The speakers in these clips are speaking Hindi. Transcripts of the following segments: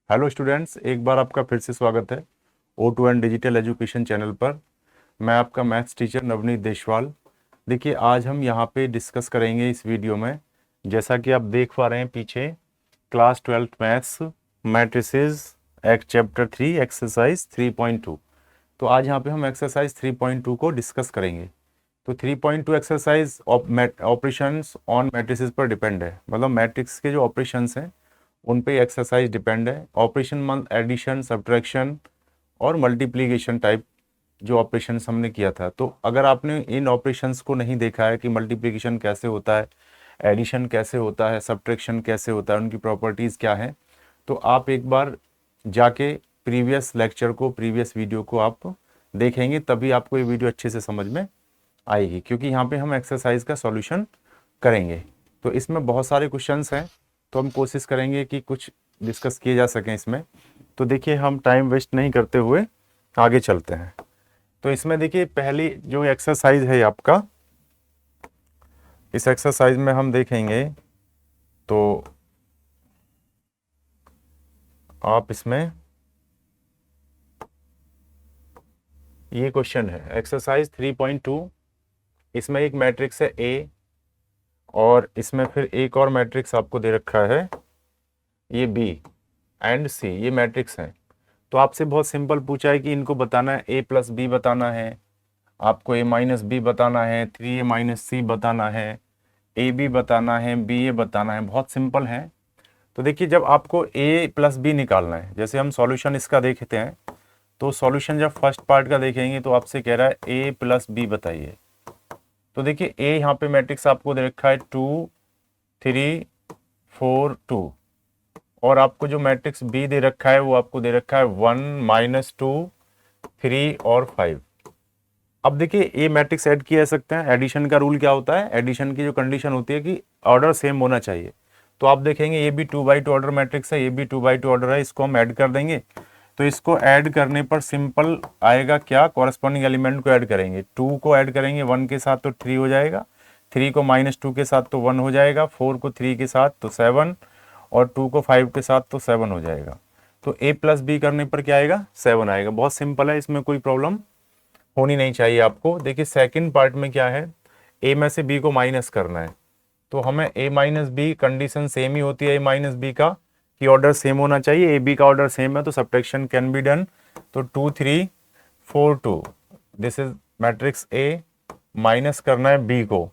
हेलो स्टूडेंट्स, एक बार आपका फिर से स्वागत है O2N डिजिटल एजुकेशन चैनल पर। मैं आपका मैथ्स टीचर नवनीत देशवाल। देखिए, आज हम यहाँ पे डिस्कस करेंगे इस वीडियो में, जैसा कि आप देख पा रहे हैं पीछे, class 12th maths matrices act chapter 3 exercise 3.2। तो आज यहाँ पे हम एक्सरसाइज 3.2 को डिस्कस करेंगे। तो 3.2 एक्सरसाइज ऑपरेशंस ऑन मैट्रिसेस पर डिपेंड है, मतलब मैट्रिक्स के जो ऑपरेशंस हैं उन पे एक्सरसाइज डिपेंड है। ऑपरेशन मन एडिशन, सब्ट्रैक्शन और मल्टीप्लिकेशन टाइप जो ऑपरेशंस हमने किया था। तो अगर आपने इन ऑपरेशंस को नहीं देखा है कि मल्टीप्लिकेशन कैसे होता है, एडिशन कैसे होता है, सब्ट्रैक्शन कैसे होता है, उनकी प्रॉपर्टीज़ क्या है, तो आप एक बार जाके प्रीवियस लेक्चर को, प्रीवियस वीडियो को आप देखेंगे, तभी आपको ये वीडियो अच्छे से समझ में आएगी, क्योंकि यहाँ पे हम एक्सरसाइज का सॉल्यूशन करेंगे। तो इसमें बहुत सारे क्वेश्चंस हैं, तो हम कोशिश करेंगे कि कुछ डिस्कस किए जा सकें इसमें। तो देखिए, हम टाइम वेस्ट नहीं करते हुए आगे चलते हैं। तो इसमें देखिए, पहली जो एक्सरसाइज है आपका, इस एक्सरसाइज में हम देखेंगे तो आप इसमें ये क्वेश्चन है एक्सरसाइज 3.2। इसमें एक मैट्रिक्स है ए, और इसमें फिर एक और मैट्रिक्स आपको दे रखा है, ये बी एंड सी, ये मैट्रिक्स हैं। तो आपसे बहुत सिंपल पूछा है कि इनको बताना है, ए प्लस बी बताना है, आपको ए माइनस बी बताना है, 3a माइनस सी बताना है, ए बी बताना है, बी ए बताना है। बहुत सिंपल है। तो देखिए, जब आपको ए प्लस बी निकालना है, जैसे हम सॉल्यूशन इसका देखते हैं, तो सॉल्यूशन जब फर्स्ट पार्ट का देखेंगे तो आपसे कह रहा है ए प्लस बी बताइए। तो देखिए, ए यहाँ पे मैट्रिक्स आपको दे रखा है 2 3 4 2, और आपको जो मैट्रिक्स बी दे रखा है वो आपको दे रखा है 1 -2 3 और 5। अब देखिए, ये मैट्रिक्स ऐड किए जा सकते हैं। एडिशन का रूल क्या होता है, एडिशन की जो कंडीशन होती है कि ऑर्डर सेम होना चाहिए। तो आप देखेंगे ये भी 2x2 ऑर्डर मैट्रिक्स है, ये भी 2x2 ऑर्डर है, इसको हम ऐड कर देंगे। तो इसको ऐड करने पर सिंपल आएगा क्या, कॉरस्पॉन्डिंग एलिमेंट को ऐड करेंगे। 2 को ऐड करेंगे 1 के साथ तो 3 हो जाएगा, 3 को -2 के साथ तो 1 हो जाएगा, 4 को 3 के साथ तो 7, और 2 को 5 के साथ तो 7 हो जाएगा। तो a प्लस बी करने पर क्या आएगा, 7 आएगा। बहुत सिंपल है, इसमें कोई प्रॉब्लम होनी नहीं चाहिए आपको। देखिए, सेकंड पार्ट में क्या है, a में से b को माइनस करना है। तो हमें a minus B, condition same ही होती है a माइनस बी का, कि ऑर्डर सेम होना चाहिए। a b का ऑर्डर सेम है तो सब्ट्रैक्शन कैन बी डन। तो 2 3 4 2, this is matrix a। Minus करना है b को,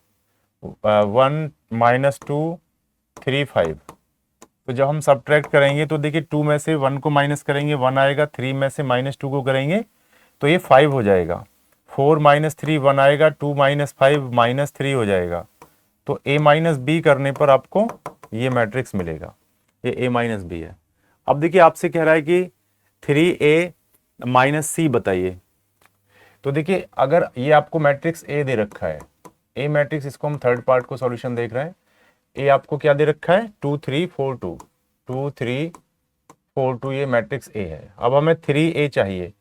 1 -2 3 5। तो जब हम सब्ट्रैक्ट करेंगे तो देखिए, 2 में से 1 को माइनस करेंगे 1 आएगा, 3 में से -2 को करेंगे तो ये 5 हो जाएगा, 4 -3 1 आएगा, 2 -5 -3 हो जाएगा। तो a माइनस बी करने पर आपको ये मैट्रिक्स मिलेगा, ये a माइनस बी है। अब देखिए, आपसे कह रहा है कि 3a माइनस सी बताइए। तो देखिए, अगर ये आपको मैट्रिक्स a दे रखा है, a मैट्रिक्स, इसको हम थर्ड पार्ट को सॉल्यूशन देख रहे हैं। ए आपको क्या दे रखा है, 2 3 4 2, 2 3 4 2, ये मैट्रिक्स ए है। अब हमें 3a चाहिए,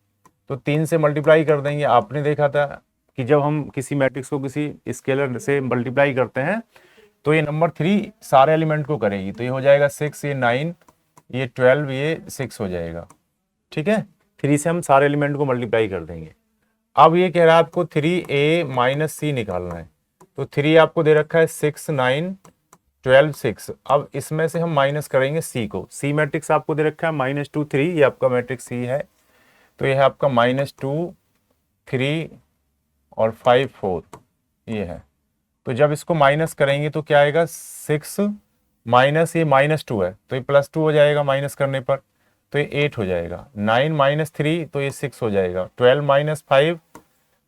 तो 3 से मल्टीप्लाई कर देंगे। आपने देखा था कि जब हम किसी मैट्रिक्स को किसी स्केलर से मल्टीप्लाई करते हैं तो ये नंबर 3 सारे एलिमेंट को करेगी। तो ये हो जाएगा 6, ये 9, ये 12, ये 6 हो जाएगा। ठीक है, 3 से हम सारे एलिमेंट को मल्टीप्लाई कर देंगे। अब ये कह रहा है आपको 3a माइनस सी निकालना है। तो 3 आपको दे रखा है 6 9 12 6। अब इसमें से हम माइनस करेंगे सी को। सी मैट्रिक्स आपको दे रखा है -2 3, ये आपका मैट्रिक्स सी है। तो ये है आपका -2 3 और 5 4, ये है। तो जब इसको माइनस करेंगे तो क्या आएगा, 6 माइनस ये -2 है तो ये +2 हो जाएगा माइनस करने पर, तो ये 8 हो जाएगा। 9 -3 तो ये 6 हो जाएगा। 12 -5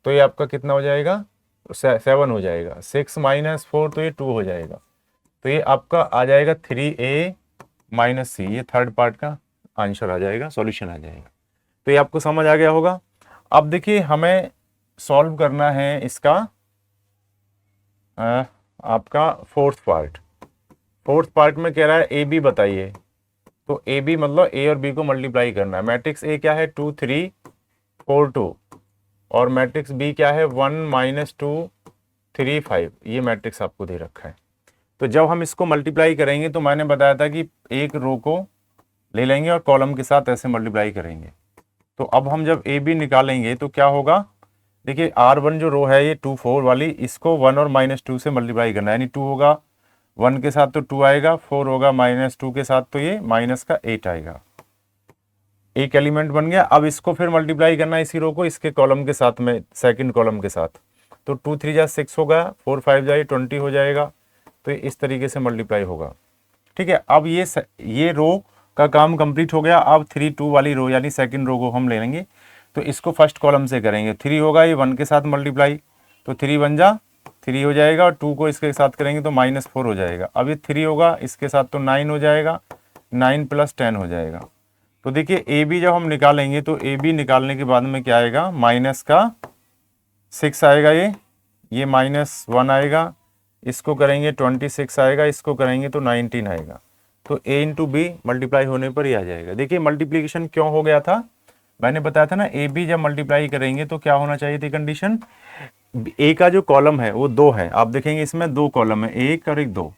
तो ये आपका कितना हो जाएगा, 7 हो जाएगा। 6 -4 तो ये 2 हो जाएगा। तो ये आपका आ जाएगा 3a माइनस सी, ये थर्ड पार्ट का आंसर आ जाएगा, सॉल्यूशन आ जाएगा। तो ये आपको समझ आ गया होगा। अब देखिए, हमें सॉल्व करना है इसका आपका फोर्थ पार्ट। फोर्थ पार्ट में कह रहा है ए बी बताइए। तो ए बी मतलब ए और बी को मल्टीप्लाई करना है। मैट्रिक्स ए क्या है, 2 3 4 2, और मैट्रिक्स बी क्या है, 1 -2 3 5। ये मैट्रिक्स आपको दे रखा है। तो जब हम इसको मल्टीप्लाई करेंगे तो मैंने बताया था कि एक रो को ले लेंगे और कॉलम के साथ ऐसे मल्टीप्लाई करेंगे। तो अब हम जब ए बी निकालेंगे तो क्या होगा, देखिए R1 जो रो है ये 2 4 वाली, इसको 1 और -2 से मल्टीप्लाई करना है, यानी 2 होगा 1 के साथ तो 2 आएगा, 4 होगा -2 के साथ तो ये माइनस का 8 आएगा। एक एलिमेंट बन गया। अब इसको फिर मल्टीप्लाई करना है इसी रो को इसके कॉलम के साथ में, सेकंड कॉलम के साथ। तो 2 3 जा 6 होगा, 4 5 जाए 20 हो जाएगा। तो इस तरीके से मल्टीप्लाई होगा। ठीक है, अब ये रो का काम कंप्लीट हो गया। अब 3 2 वाली रो यानी सेकंड रो को हम ले लेंगे। तो इसको फर्स्ट कॉलम से करेंगे। 3 होगा, ये 1 के साथ मल्टीप्लाई, तो 3 1 जा 3 हो जाएगा, और 2 को इसके साथ करेंगे तो -4 हो जाएगा। अब ये 3 होगा इसके साथ तो 9 हो जाएगा, 9 + 10 हो जाएगा। तो देखिए ए बी जब हम निकालेंगे तो ए बी निकालने के बाद में क्या आएगा, -6 आएगा, ये -1 आएगा, इसको करेंगे 26 आएगा, इसको करेंगे तो 19 आएगा। तो a इंटू बी मल्टीप्लाई होने पर ही आ जाएगा। देखिए मल्टीप्लिकेशन क्यों हो गया था, मैंने बताया था ना, ए बी जब मल्टीप्लाई करेंगे तो क्या होना चाहिए थी कंडीशन, ए का जो कॉलम है वो 2 है। आप देखेंगे इसमें 2 कॉलम है, एक और एक 2,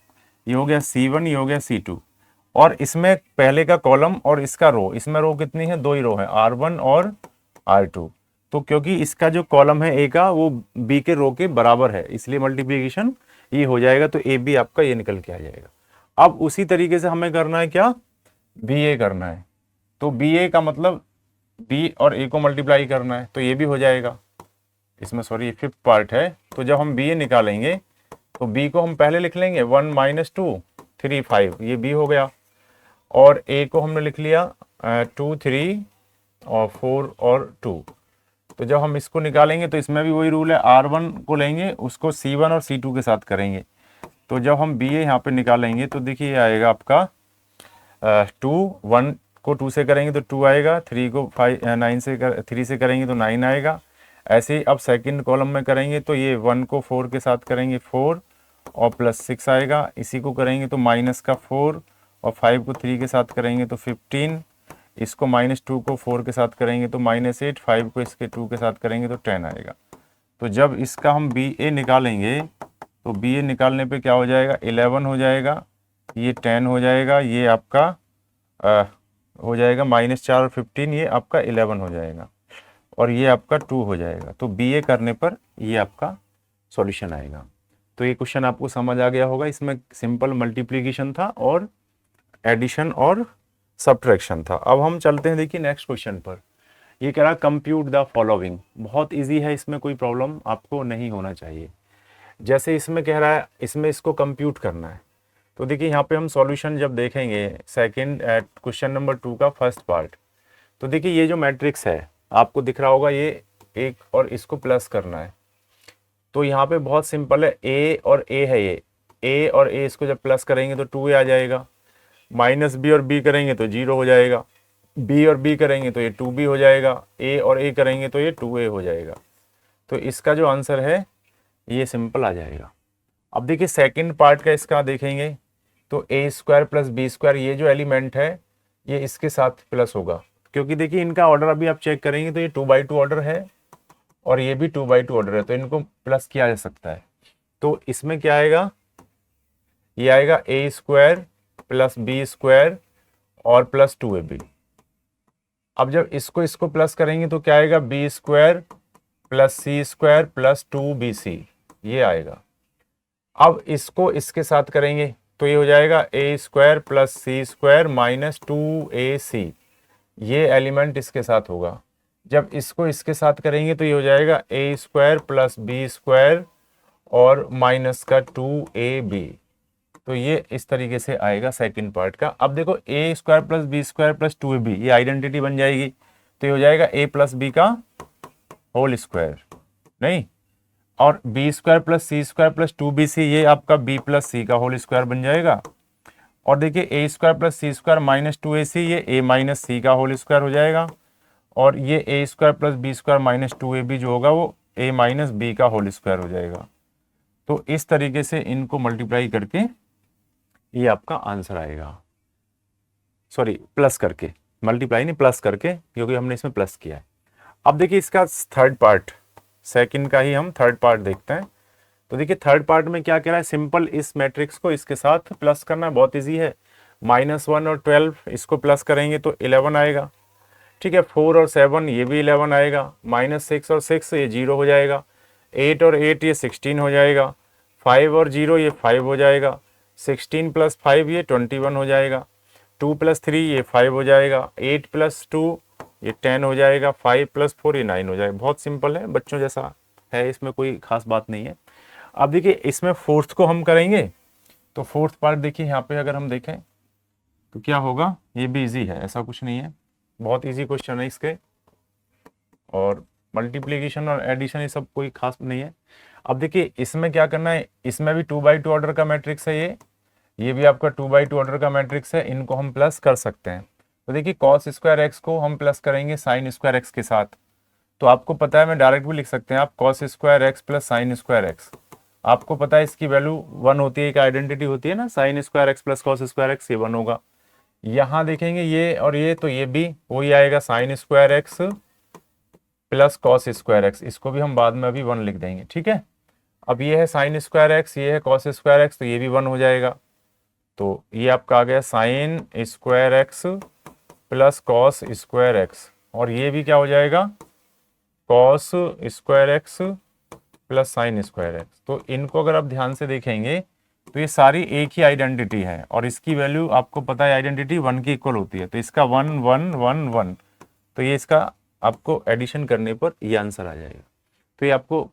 ये हो गया C1, ये हो गया C2, और इसमें पहले का कॉलम और इसका रो, इसमें रो कितनी है, 2 ही रो है, R1 और R2। तो क्योंकि इसका जो कॉलम है ए का वो बी के रो के बराबर है, इसलिए मल्टीप्लिकेशन ये हो जाएगा। तो ए बी आपका ये निकल के आ जाएगा। अब उसी तरीके से हमें करना है क्या, बी ए करना है। तो बी ए का मतलब बी और ए को मल्टीप्लाई करना है, तो ये भी हो जाएगा इसमें। सॉरी, फिफ्थ पार्ट है। तो जब हम बी ए निकालेंगे तो बी को हम पहले लिख लेंगे 1 -2 3 5, ये बी हो गया। और ए को हमने लिख लिया 2 3 और 4 और 2। तो जब हम इसको निकालेंगे तो इसमें भी वही रूल है, R1 को लेंगे उसको C1 और C2 के साथ करेंगे। तो जब हम बी ए यहाँ पे निकालेंगे तो देखिए आएगा आपका 2, 1 को 2 से करेंगे तो 2 आएगा, 3 को 3 से करेंगे तो 9 आएगा। ऐसे ही अब सेकंड कॉलम में करेंगे तो ये 1 को 4 के साथ करेंगे 4 और +6 आएगा, इसी को करेंगे तो -4, और 5 को 3 के साथ करेंगे तो 15, इसको -2 को 4 के साथ करेंगे तो -8, 5 को इसके 2 के साथ करेंगे तो 10 आएगा। तो जब इसका हम बी ए निकालेंगे तो बी ए निकालने पे क्या हो जाएगा, 11 हो जाएगा, ये 10 हो जाएगा, ये आपका हो जाएगा -4 और 15, ये आपका 11 हो जाएगा, और ये आपका 2 हो जाएगा। तो बी ए करने पर ये आपका सॉल्यूशन आएगा। तो ये क्वेश्चन आपको समझ आ गया होगा। इसमें सिंपल मल्टीप्लिकेशन था और एडिशन और सब्ट्रैक्शन था। अब हम चलते हैं देखिए नेक्स्ट क्वेश्चन पर। ये कह रहा कंप्यूट द फॉलोइंग, बहुत इजी है, इसमें कोई प्रॉब्लम आपको नहीं होना चाहिए। जैसे इसमें कह रहा है इसमें इसको कंप्यूट करना है, तो देखिए यहाँ पे हम सॉल्यूशन जब देखेंगे सेकंड क्वेश्चन नंबर 2 का फर्स्ट पार्ट, तो देखिए ये जो मैट्रिक्स है आपको दिख रहा होगा, ये एक और इसको प्लस करना है। तो यहाँ पे बहुत सिंपल है, ए और ए है, ये ए और ए इसको जब प्लस करेंगे तो 2a आ जाएगा, -b और b करेंगे तो 0 हो जाएगा, b और b करेंगे तो ये 2b हो जाएगा, a और a करेंगे तो ये 2a हो जाएगा। तो इसका जो आंसर है ये सिंपल आ जाएगा। अब देखिए सेकंड पार्ट का इसका देखेंगे तो a² + b², ये जो एलिमेंट है ये इसके साथ प्लस होगा, क्योंकि देखिए इनका ऑर्डर अभी आप चेक करेंगे तो ये 2/2 ऑर्डर है और ये भी 2/2 ऑर्डर है, तो इनको प्लस किया जा सकता है। तो इसमें क्या आएगा, ये आएगा a² + b² और +2ab। अब जब इसको प्लस करेंगे तो क्या आएगा, b² + c² + 2bc, ये आएगा। अब इसको इसके साथ करेंगे तो ये हो जाएगा a² + c² - 2ac, ये एलिमेंट इसके साथ होगा। जब इसको इसके साथ करेंगे तो ये हो जाएगा a² + b² और -2ab। तो ये इस तरीके से आएगा सेकंड पार्ट का। अब देखो a² + b² + 2ab, ये आइडेंटिटी बन जाएगी, तो ये हो जाएगा a + b का होल स्क्वायर, नहीं, और b² + c² + 2bc, ये आपका b + c का होल स्क्वायर बन जाएगा। और देखिए a² + c² - 2ac, ये a - c का होल स्क्वायर हो जाएगा, और ये a² + b² - 2ab जो होगा वो a - b का होल स्क्वायर हो जाएगा। तो इस तरीके से इनको मल्टीप्लाई करके ये आपका आंसर आएगा। सॉरी, प्लस करके, मल्टीप्लाई नहीं, प्लस करके, क्योंकि हमने इसमें प्लस किया है। अब देखिए इसका थर्ड पार्ट, सेकंड का ही हम थर्ड पार्ट देखते हैं। तो देखिए थर्ड पार्ट में क्या कह रहा है, सिंपल इस मैट्रिक्स को इसके साथ प्लस करना है, बहुत इजी है। -1 और 12 इसको प्लस करेंगे तो 11 आएगा। ठीक है, 4 और 7 ये भी 11 आएगा। -6 और 6 ये 0 हो जाएगा। 8 और 8 ये 16 हो जाएगा। 5 और 0 ये 5 हो जाएगा। 16 + 5 ये 21 हो जाएगा। 2 + 3 ये 5 हो जाएगा। 8 + 2 ये 10 हो जाएगा। 5 + 4 ये 9 हो जाएगा। बहुत सिंपल है, बच्चों जैसा है, इसमें कोई खास बात नहीं है। अब देखिए इसमें फोर्थ को हम करेंगे तो फोर्थ पार्ट देखिए यहाँ पे अगर हम देखें तो क्या होगा, ये भी इजी है, ऐसा कुछ नहीं है, बहुत इजी क्वेश्चन है इसके। और मल्टीप्लिकेशन और एडिशन ये सब कोई खास नहीं है। अब देखिए इसमें क्या करना है, इसमें भी 2x2 ऑर्डर का मैट्रिक्स है, ये भी आपका 2x2 ऑर्डर का मैट्रिक्स है, इनको हम प्लस कर सकते हैं। तो देखिए कॉस स्क्वायर एक्स को हम प्लस करेंगे साइन स्क्वायर एक्स के साथ, तो आपको पता है मैं डायरेक्ट भी लिख सकते हैं आप cos square x plus sine square x. आपको पता है इसकी वैल्यू 1 होती है, एक आइडेंटिटी होती है ना, sine square x plus cos square x, ये 1 होगा। यहाँ देखेंगे ये और ये, तो ये भी वही आएगा sine square x plus cos square x, इसको भी हम बाद में अभी 1 लिख देंगे। ठीक है, अब ये है साइन स्क्वायर एक्स, ये है कॉस स्क्वायर एक्स, तो ये भी 1 हो जाएगा। तो ये आपका आ गया sine square x plus cos square x, और ये भी क्या हो जाएगा, cos square x plus sine square x. तो इनको अगर आप ध्यान से देखेंगे तो ये सारी एक ही आइडेंटिटी है, और इसकी वैल्यू आपको पता है आइडेंटिटी 1 की इक्वल होती है, तो इसका 1 1 1 1, तो ये इसका आपको एडिशन करने पर ये आंसर आ जाएगा। तो ये आपको,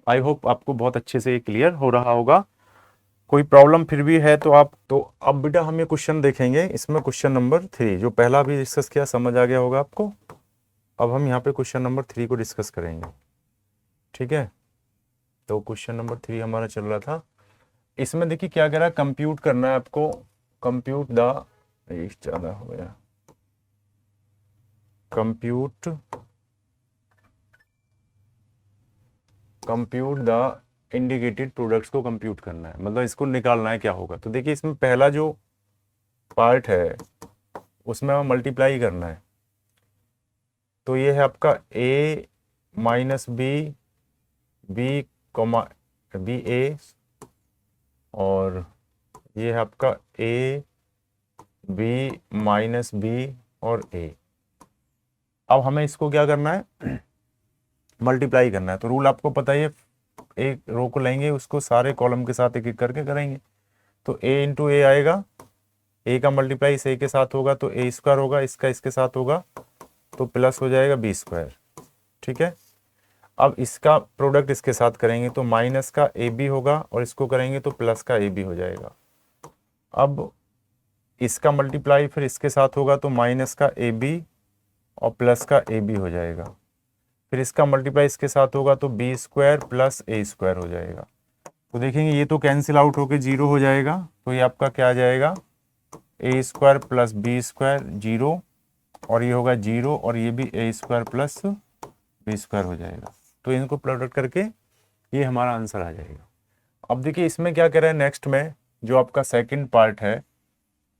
आई होप आपको बहुत अच्छे से ये क्लियर हो रहा होगा। कोई प्रॉब्लम फिर भी है तो आप, तो अब बेटा हम ये क्वेश्चन देखेंगे, इसमें क्वेश्चन नंबर 3 जो पहला भी डिस्कस किया, समझ आ गया होगा आपको। अब हम यहाँ पे क्वेश्चन नंबर 3 को डिस्कस करेंगे। ठीक है, तो क्वेश्चन नंबर 3 हमारा चल रहा था। इसमें देखिए क्या कह रहा है, कंप्यूट करना है आपको, कंप्यूट द, ज़्यादा हो गया, कंप्यूट द इंडिकेटेड प्रोडक्ट्स को कंप्यूट करना है, मतलब इसको निकालना है क्या होगा। तो देखिए इसमें पहला जो पार्ट है उसमें हमें मल्टीप्लाई करना है, तो ये है आपका a minus B comma B A, और ये है आपका a b माइनस बी और a। अब हमें इसको क्या करना है, मल्टीप्लाई करना है। तो रूल आपको पता है, एक रो को लेंगे, उसको सारे कॉलम के साथ एक एक करके करेंगे। तो a इंटू ए आएगा, a का मल्टीप्लाई इस a के साथ होगा तो a स्क्वायर होगा, इसका इसके साथ होगा तो प्लस हो जाएगा b स्क्वायर। ठीक है, अब इसका प्रोडक्ट इसके साथ करेंगे तो माइनस का ए बी होगा, और इसको करेंगे तो प्लस का ए बी हो जाएगा। अब इसका मल्टीप्लाई फिर इसके साथ होगा तो माइनस का ए बी और प्लस का ए बी हो जाएगा। फिर इसका मल्टीप्लाई इसके साथ होगा तो बी स्क्वायर प्लस ए स्क्वायर हो जाएगा। तो देखेंगे ये तो कैंसिल आउट होके 0 हो जाएगा, तो ये आपका क्या आ जाएगा, ए स्क्वायर प्लस बी स्क्वायर 0, और ये होगा 0, और ये भी ए स्क्वायर प्लस बी स्क्वायर हो जाएगा। तो इनको प्रोडक्ट करके ये हमारा आंसर आ जाएगा। अब देखिए इसमें क्या कह रहा है, नेक्स्ट में जो आपका सेकंड पार्ट है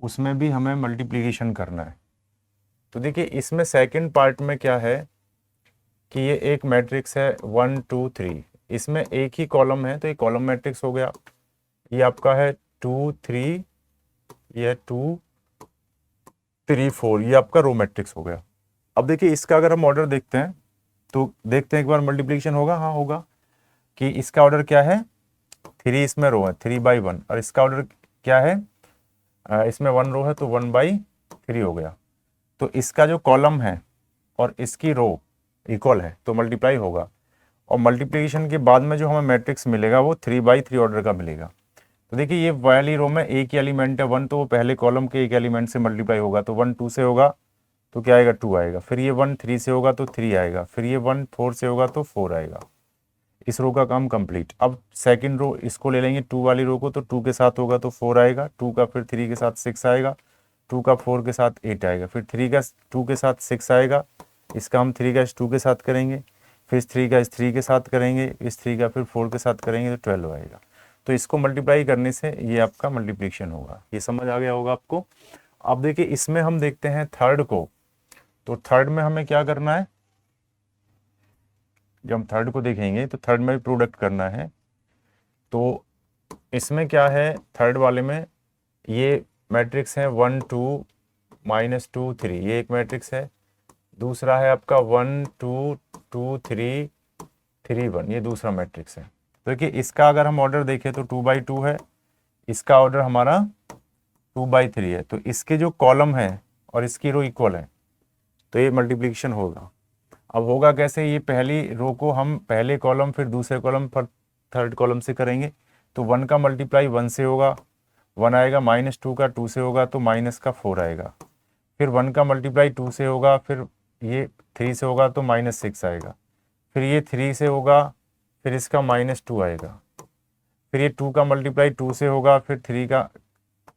उसमें भी हमें मल्टीप्लिकेशन करना है। तो देखिए इसमें सेकंड पार्ट में क्या है कि ये एक मैट्रिक्स है 1 2 3, इसमें एक ही कॉलम है तो ये कॉलम मैट्रिक्स हो गया। ये आपका है 2 3, ये 2 3 4, ये आपका रो मैट्रिक्स हो गया। अब देखिए इसका अगर हम ऑर्डर देखते हैं तो देखते हैं एक बार मल्टीप्लिकेशन होगा, हाँ होगा, कि इसका ऑर्डर क्या है, 3 इसमें रो है 3/1, और इसका ऑर्डर क्या है, इसमें 1 रो है तो 1/3 हो गया। तो इसका जो कॉलम है और इसकी रो इक्वल है तो मल्टीप्लाई होगा, और मल्टीप्लिकेशन के बाद में जो हमें मैट्रिक्स मिलेगा वो 3/3 ऑर्डर का मिलेगा। तो देखिए ये वाली रो में एक ही एलिमेंट है 1, तो वो पहले कॉलम के एक एलिमेंट से मल्टीप्लाई होगा, तो 1 2 से होगा तो क्या आएगा 2 आएगा, फिर ये 1 3 से होगा तो 3 आएगा, फिर ये 1 4 से होगा तो 4 आएगा। इस रो का काम कंप्लीट। अब सेकंड रो इसको ले लेंगे 2 वाली रो को, तो 2 के साथ होगा तो 4 आएगा, 2 का फिर 3 के साथ 6 आएगा, 2 का 4 के साथ 8 आएगा, फिर 3 का 2 के साथ 6 आएगा, इसका हम 3 का इस 2 के साथ करेंगे, फिर इस 3 का इस 3 के साथ करेंगे, इस 3 का फिर 4 के साथ करेंगे तो 12 आएगा। तो इसको मल्टीप्लाई करने से ये आपका मल्टीप्लिकेशन होगा। ये समझ आ गया होगा आपको। अब देखिए इसमें हम देखते हैं थर्ड को, तो थर्ड में हमें क्या करना है, जब हम थर्ड को देखेंगे तो थर्ड में भी प्रोडक्ट करना है। तो इसमें क्या है, थर्ड वाले में ये मैट्रिक्स है 1 2 -2 3, ये एक मैट्रिक्स है। दूसरा है आपका 1 2 2 3 3 1, ये दूसरा मैट्रिक्स है। तो देखिए इसका अगर हम ऑर्डर देखें तो 2/2 है, इसका ऑर्डर हमारा 2/3 है। तो इसके जो कॉलम है और इसकी रो इक्वल है, तो ये मल्टीप्लिकेशन होगा। अब होगा कैसे, ये पहली रो को हम पहले कॉलम फिर दूसरे कॉलम पर थर्ड कॉलम से करेंगे। तो 1 का मल्टीप्लाई 1 से होगा, 1 आएगा, -2 का 2 से होगा तो -4 आएगा। फिर 1 का मल्टीप्लाई 2 से होगा, फिर ये 3 से होगा तो -6 आएगा। फिर ये 3 से होगा, फिर इसका -2 आएगा। फिर ये 2 का मल्टीप्लाई 2 से होगा, फिर 3 का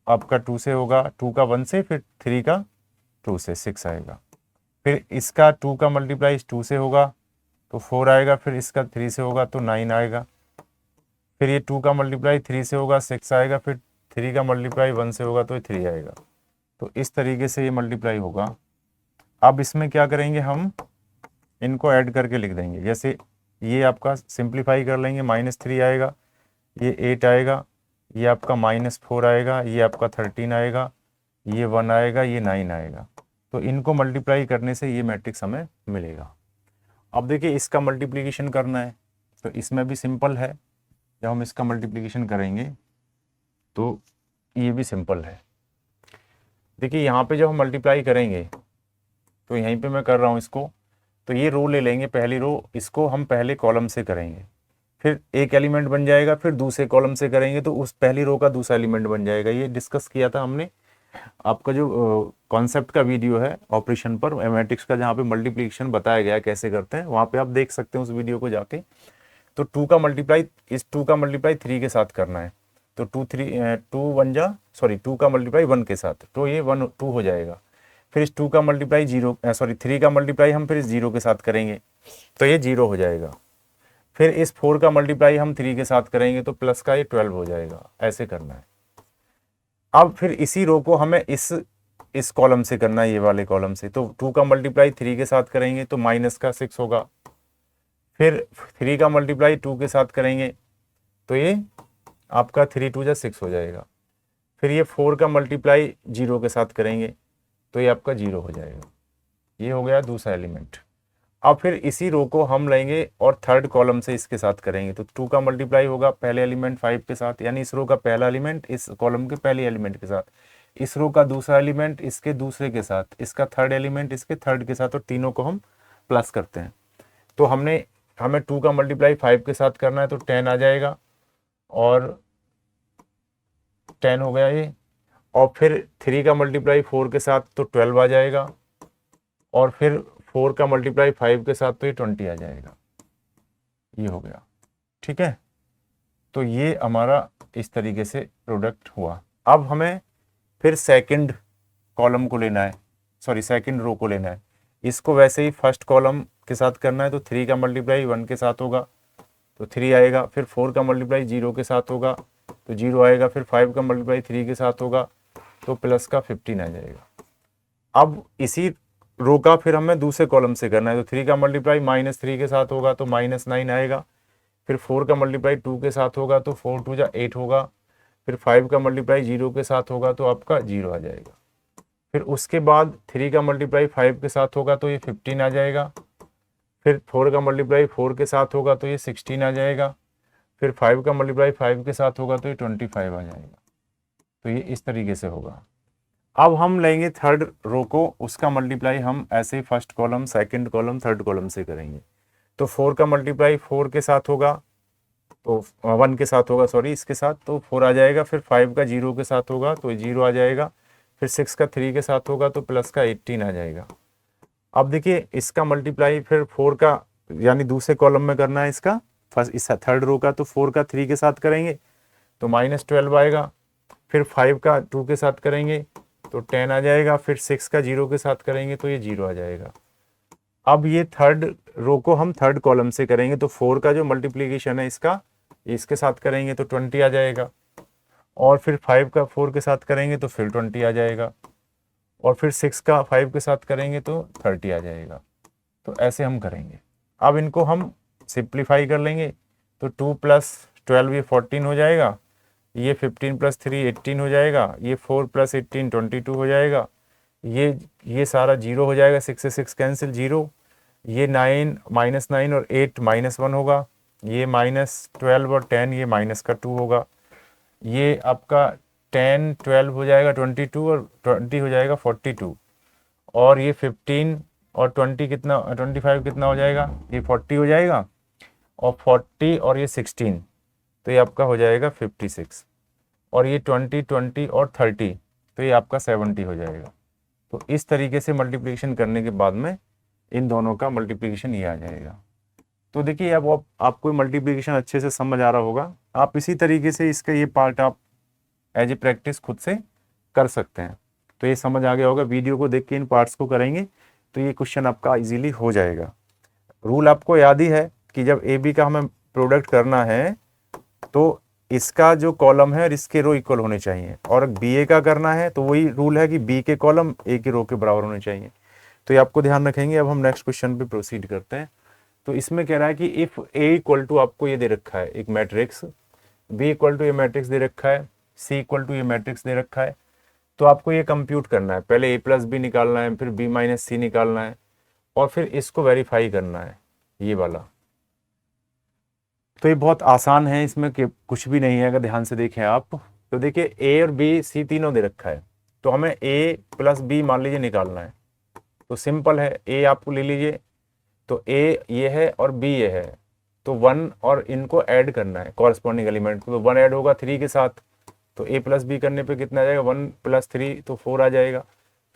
आपका 2 से होगा, 2 का 1 से, फिर 3 का 2 से 6 आएगा। फिर इसका 2 का मल्टीप्लाई 2 से होगा तो 4 आएगा, फिर इसका 3 से होगा तो 9 आएगा। फिर ये 2 का मल्टीप्लाई 3 से होगा 6 आएगा, फिर 3 का मल्टीप्लाई 1 से होगा तो 3 आएगा। तो इस तरीके से ये मल्टीप्लाई होगा। अब इसमें क्या करेंगे, हम इनको ऐड करके लिख देंगे। जैसे ये आपका सिंप्लीफाई कर लेंगे, -3 आएगा, ये 8 आएगा, ये आपका -4 आएगा, ये आपका 13 आएगा, ये 1 आएगा, ये 9 आएगा। तो इनको मल्टीप्लाई करने से ये मैट्रिक्स हमें मिलेगा। अब देखिए इसका मल्टीप्लिकेशन करना है, तो इसमें भी सिंपल है। जब हम इसका मल्टीप्लिकेशन करेंगे तो ये भी सिंपल है। देखिए यहाँ पे जब हम मल्टीप्लाई करेंगे तो यहीं पे मैं कर रहा हूँ इसको, तो ये रो ले लेंगे, पहली रो, इसको हम पहले कॉलम से करेंगे, फिर एक एलिमेंट बन जाएगा, फिर दूसरे कॉलम से करेंगे तो उस पहली रो का दूसरा एलिमेंट बन जाएगा। ये डिस्कस किया था हमने, आपका जो कॉन्सेप्ट का वीडियो है ऑपरेशन पर मैट्रिक्स का, जहाँ पे मल्टीप्लिकेशन बताया गया है कैसे करते हैं, वहाँ पे आप देख सकते हैं उस वीडियो को जाके। तो 2 का मल्टीप्लाई, इस 2 का मल्टीप्लाई 3 के साथ करना है, तो 2 का मल्टीप्लाई 1 के साथ, तो ये 1 2 हो जाएगा। फिर इस 2 का मल्टीप्लाई 3 का मल्टीप्लाई हम फिर इस 0 के साथ करेंगे तो ये 0 हो जाएगा। फिर इस 4 का मल्टीप्लाई हम 3 के साथ करेंगे तो प्लस का ये 12 हो जाएगा। ऐसे करना है। अब फिर इसी रो को हमें इस कॉलम से करना है, ये वाले कॉलम से। तो 2 का मल्टीप्लाई 3 के साथ करेंगे तो -6 होगा। फिर 3 का मल्टीप्लाई 2 के साथ करेंगे तो ये आपका 3 2 6 हो जाएगा। फिर ये 4 का मल्टीप्लाई 0 के साथ करेंगे तो ये आपका 0 हो जाएगा। ये हो गया दूसरा एलिमेंट। अब फिर इसी रो को हम लेंगे और थर्ड कॉलम से इसके साथ करेंगे, तो 2 का मल्टीप्लाई होगा पहले एलिमेंट 5 के साथ, यानी इस रो का पहला एलिमेंट इस कॉलम के पहले एलिमेंट के साथ, इस रो का दूसरा एलिमेंट इसके दूसरे के साथ, इसका थर्ड एलिमेंट इसके थर्ड के साथ, और तीनों को हम प्लस करते हैं। तो हमें 2 का मल्टीप्लाई 5 के साथ करना है तो 10 आ जाएगा, और 10 हो गया ये। और फिर 3 का मल्टीप्लाई 4 के साथ तो 12 आ जाएगा, और फिर 4 का मल्टीप्लाई 5 के साथ तो ये 20 आ जाएगा। ये हो गया, ठीक है। तो ये हमारा इस तरीके से प्रोडक्ट हुआ। अब हमें फिर सेकंड कॉलम को लेना है, सेकंड रो को लेना है। इसको वैसे ही फर्स्ट कॉलम के साथ करना है, तो 3 का मल्टीप्लाई 1 के साथ होगा तो 3 आएगा। फिर 4 का मल्टीप्लाई 0 के साथ होगा तो 0 आएगा। फिर 5 का मल्टीप्लाई 3 के साथ होगा तो प्लस का 15 आ जाएगा। अब इसी रो का फिर हमें दूसरे कॉलम से करना है, तो 3 का मल्टीप्लाई -3 के साथ होगा तो -9 आएगा। फिर 4 का मल्टीप्लाई 2 के साथ होगा तो 4 2 8 होगा। फिर 5 का मल्टीप्लाई 0 के साथ होगा तो आपका 0 आ जाएगा। फिर उसके बाद 3 का मल्टीप्लाई 5 के साथ होगा तो ये 15 आ जाएगा। फिर 4 का मल्टीप्लाई 4 के साथ होगा तो ये 16 आ जाएगा। फिर 5 का मल्टीप्लाई 5 के साथ होगा तो ये 25 आ जाएगा। तो ये इस तरीके से होगा। अब हम लेंगे थर्ड रो को, उसका मल्टीप्लाई हम ऐसे ही first column, second column, third column से करेंगे। तो 4 का मल्टीप्लाई 4 के साथ होगा तो 1 के साथ होगा, इसके साथ, तो 4 आ जाएगा। फिर 5 का 0 के साथ होगा तो 0 आ जाएगा। फिर 6 का 3 के साथ होगा तो प्लस का 18 आ जाएगा। अब देखिए इसका मल्टीप्लाई फिर 4 का, यानी दूसरे कॉलम में करना है इसका, फर्स्ट इस थर्ड रो का, तो 4 का 3 के साथ करेंगे तो -12 आएगा। फिर 5 का 2 के साथ करेंगे तो 10 आ जाएगा। फिर 6 का 0 के साथ करेंगे तो ये 0 आ जाएगा। अब ये थर्ड रो को हम थर्ड कॉलम से करेंगे, तो 4 का जो मल्टीप्लिकेशन है इसके साथ करेंगे तो 20 आ जाएगा। और फिर 5 का 4 के साथ करेंगे तो फिर 20 आ जाएगा। और फिर 6 का 5 के साथ करेंगे तो 30 आ जाएगा। तो ऐसे हम करेंगे। अब इनको हम सिंप्लीफाई कर लेंगे, तो 2 + 12 ये 14 हो जाएगा। ये 15 + 3 18 हो जाएगा, ये 4 + 18 22 हो जाएगा, ये सारा 0 हो जाएगा, 6 से 6 कैंसिल 0, ये 9 -9 और 8 -1 होगा, ये -12 और 10 ये माइनस का 2 होगा, ये आपका 10 12 हो जाएगा 22 और 20 हो जाएगा 42, और ये 15 और 20 कितना 25 कितना हो जाएगा, ये 40 हो जाएगा, और 40 और ये 16 तो ये आपका हो जाएगा 56, और ये 20 20 और 30 तो ये आपका 70 हो जाएगा। तो इस तरीके से मल्टीप्लिकेशन करने के बाद में इन दोनों का मल्टीप्लिकेशन ये आ जाएगा। तो देखिए अब आपको मल्टीप्लिकेशन अच्छे से समझ आ रहा होगा। आप इसी तरीके से इसका ये पार्ट आप एज ए प्रैक्टिस खुद से कर सकते हैं। तो ये समझ आ गया होगा, वीडियो को देख के इन पार्ट्स को करेंगे तो ये क्वेश्चन आपका इजीली हो जाएगा। रूल आपको याद ही है कि जब ए बी का हमें प्रोडक्ट करना है तो इसका जो कॉलम है और इसके रो इक्वल होने चाहिए, और बी ए का करना है तो वही रूल है कि बी के कॉलम ए के रो के बराबर होने चाहिए। तो ये आपको ध्यान रखेंगे। अब हम नेक्स्ट क्वेश्चन पे प्रोसीड करते हैं। तो इसमें कह रहा है कि इफ ए इक्वल टू, आपको ये दे रखा है एक मैट्रिक्स, बी इक्वल टू ये मैट्रिक्स दे रखा है, सी इक्वल टू ये मैट्रिक्स दे रखा है, तो आपको ये कंप्यूट करना है। पहले ए प्लस बी निकालना है, फिर बी माइनस सी निकालना है, और फिर इसको वेरीफाई करना है ये वाला। तो ये बहुत आसान है, इसमें कुछ भी नहीं है अगर ध्यान से देखें आप। तो देखिए ए और बी सी तीनों दे रखा है, तो हमें ए प्लस बी मान लीजिए निकालना है। तो सिंपल है, ए आपको ले लीजिए, तो ए ये है और बी ये है, तो 1 और इनको ऐड करना है कॉरस्पॉन्डिंग एलिमेंट को। तो 1 ऐड होगा 3 के साथ, तो ए प्लस बी करने पे कितना आ जाएगा, 1 + 3 तो 4 आ जाएगा।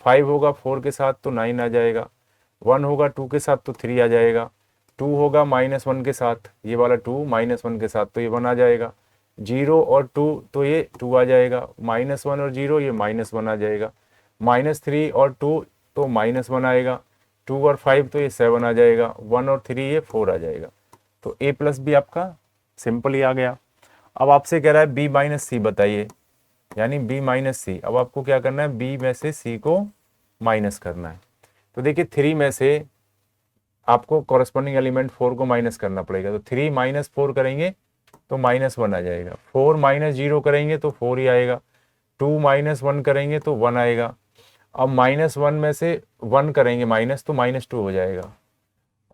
5 होगा 4 के साथ तो 9 आ जाएगा। 1 होगा 2 के साथ तो 3 आ जाएगा। 2 होगा -1 के साथ, ये वाला 2 -1 के साथ तो ये 1 आ जाएगा। 0 और 2 तो ये 2 आ जाएगा। -1 और 0 ये -1 आ जाएगा। -3 और 2 तो -1 आएगा। 2 और 5 तो ये 7 आ जाएगा। 1 और 3 ये 4 आ जाएगा। तो ए प्लस बी आपका सिंपल ही आ गया। अब आपसे कह रहा है बी माइनस सी बताइए, यानी बी माइनस सी। अब आपको क्या करना है, बी में से सी को माइनस करना है। तो देखिए 3 में से आपको कॉरस्पॉन्डिंग एलिमेंट 4 को माइनस करना पड़ेगा। तो 3 - 4 करेंगे तो -1 आ जाएगा। 4 - 0 करेंगे तो 4 ही आएगा। 2 - 1 करेंगे तो 1 आएगा। अब -1 में से 1 करेंगे माइनस तो -2 हो जाएगा।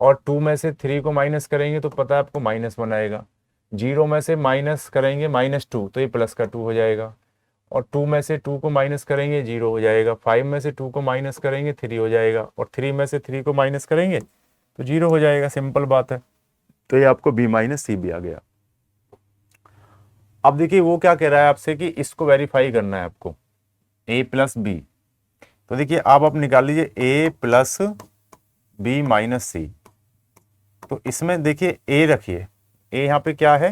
और 2 में से 3 को माइनस करेंगे तो पता है आपको -1 आएगा। 0 में से माइनस करेंगे -2 तो ये प्लस का 2 हो जाएगा। और 2 में से 2 को माइनस करेंगे 0 हो जाएगा। 5 में से 2 को माइनस करेंगे 3 हो जाएगा। और 3 में से 3 को माइनस करेंगे तो 0 हो जाएगा। सिंपल बात है। तो ये आपको बी माइनस सी भी आ गया। अब देखिए वो क्या कह रहा है आपसे कि इसको वेरीफाई करना है आपको, ए प्लस बी। तो देखिए आप निकाल लीजिए ए प्लस बी माइनस सी। तो इसमें देखिए ए रखिए, ए यहाँ पे क्या है,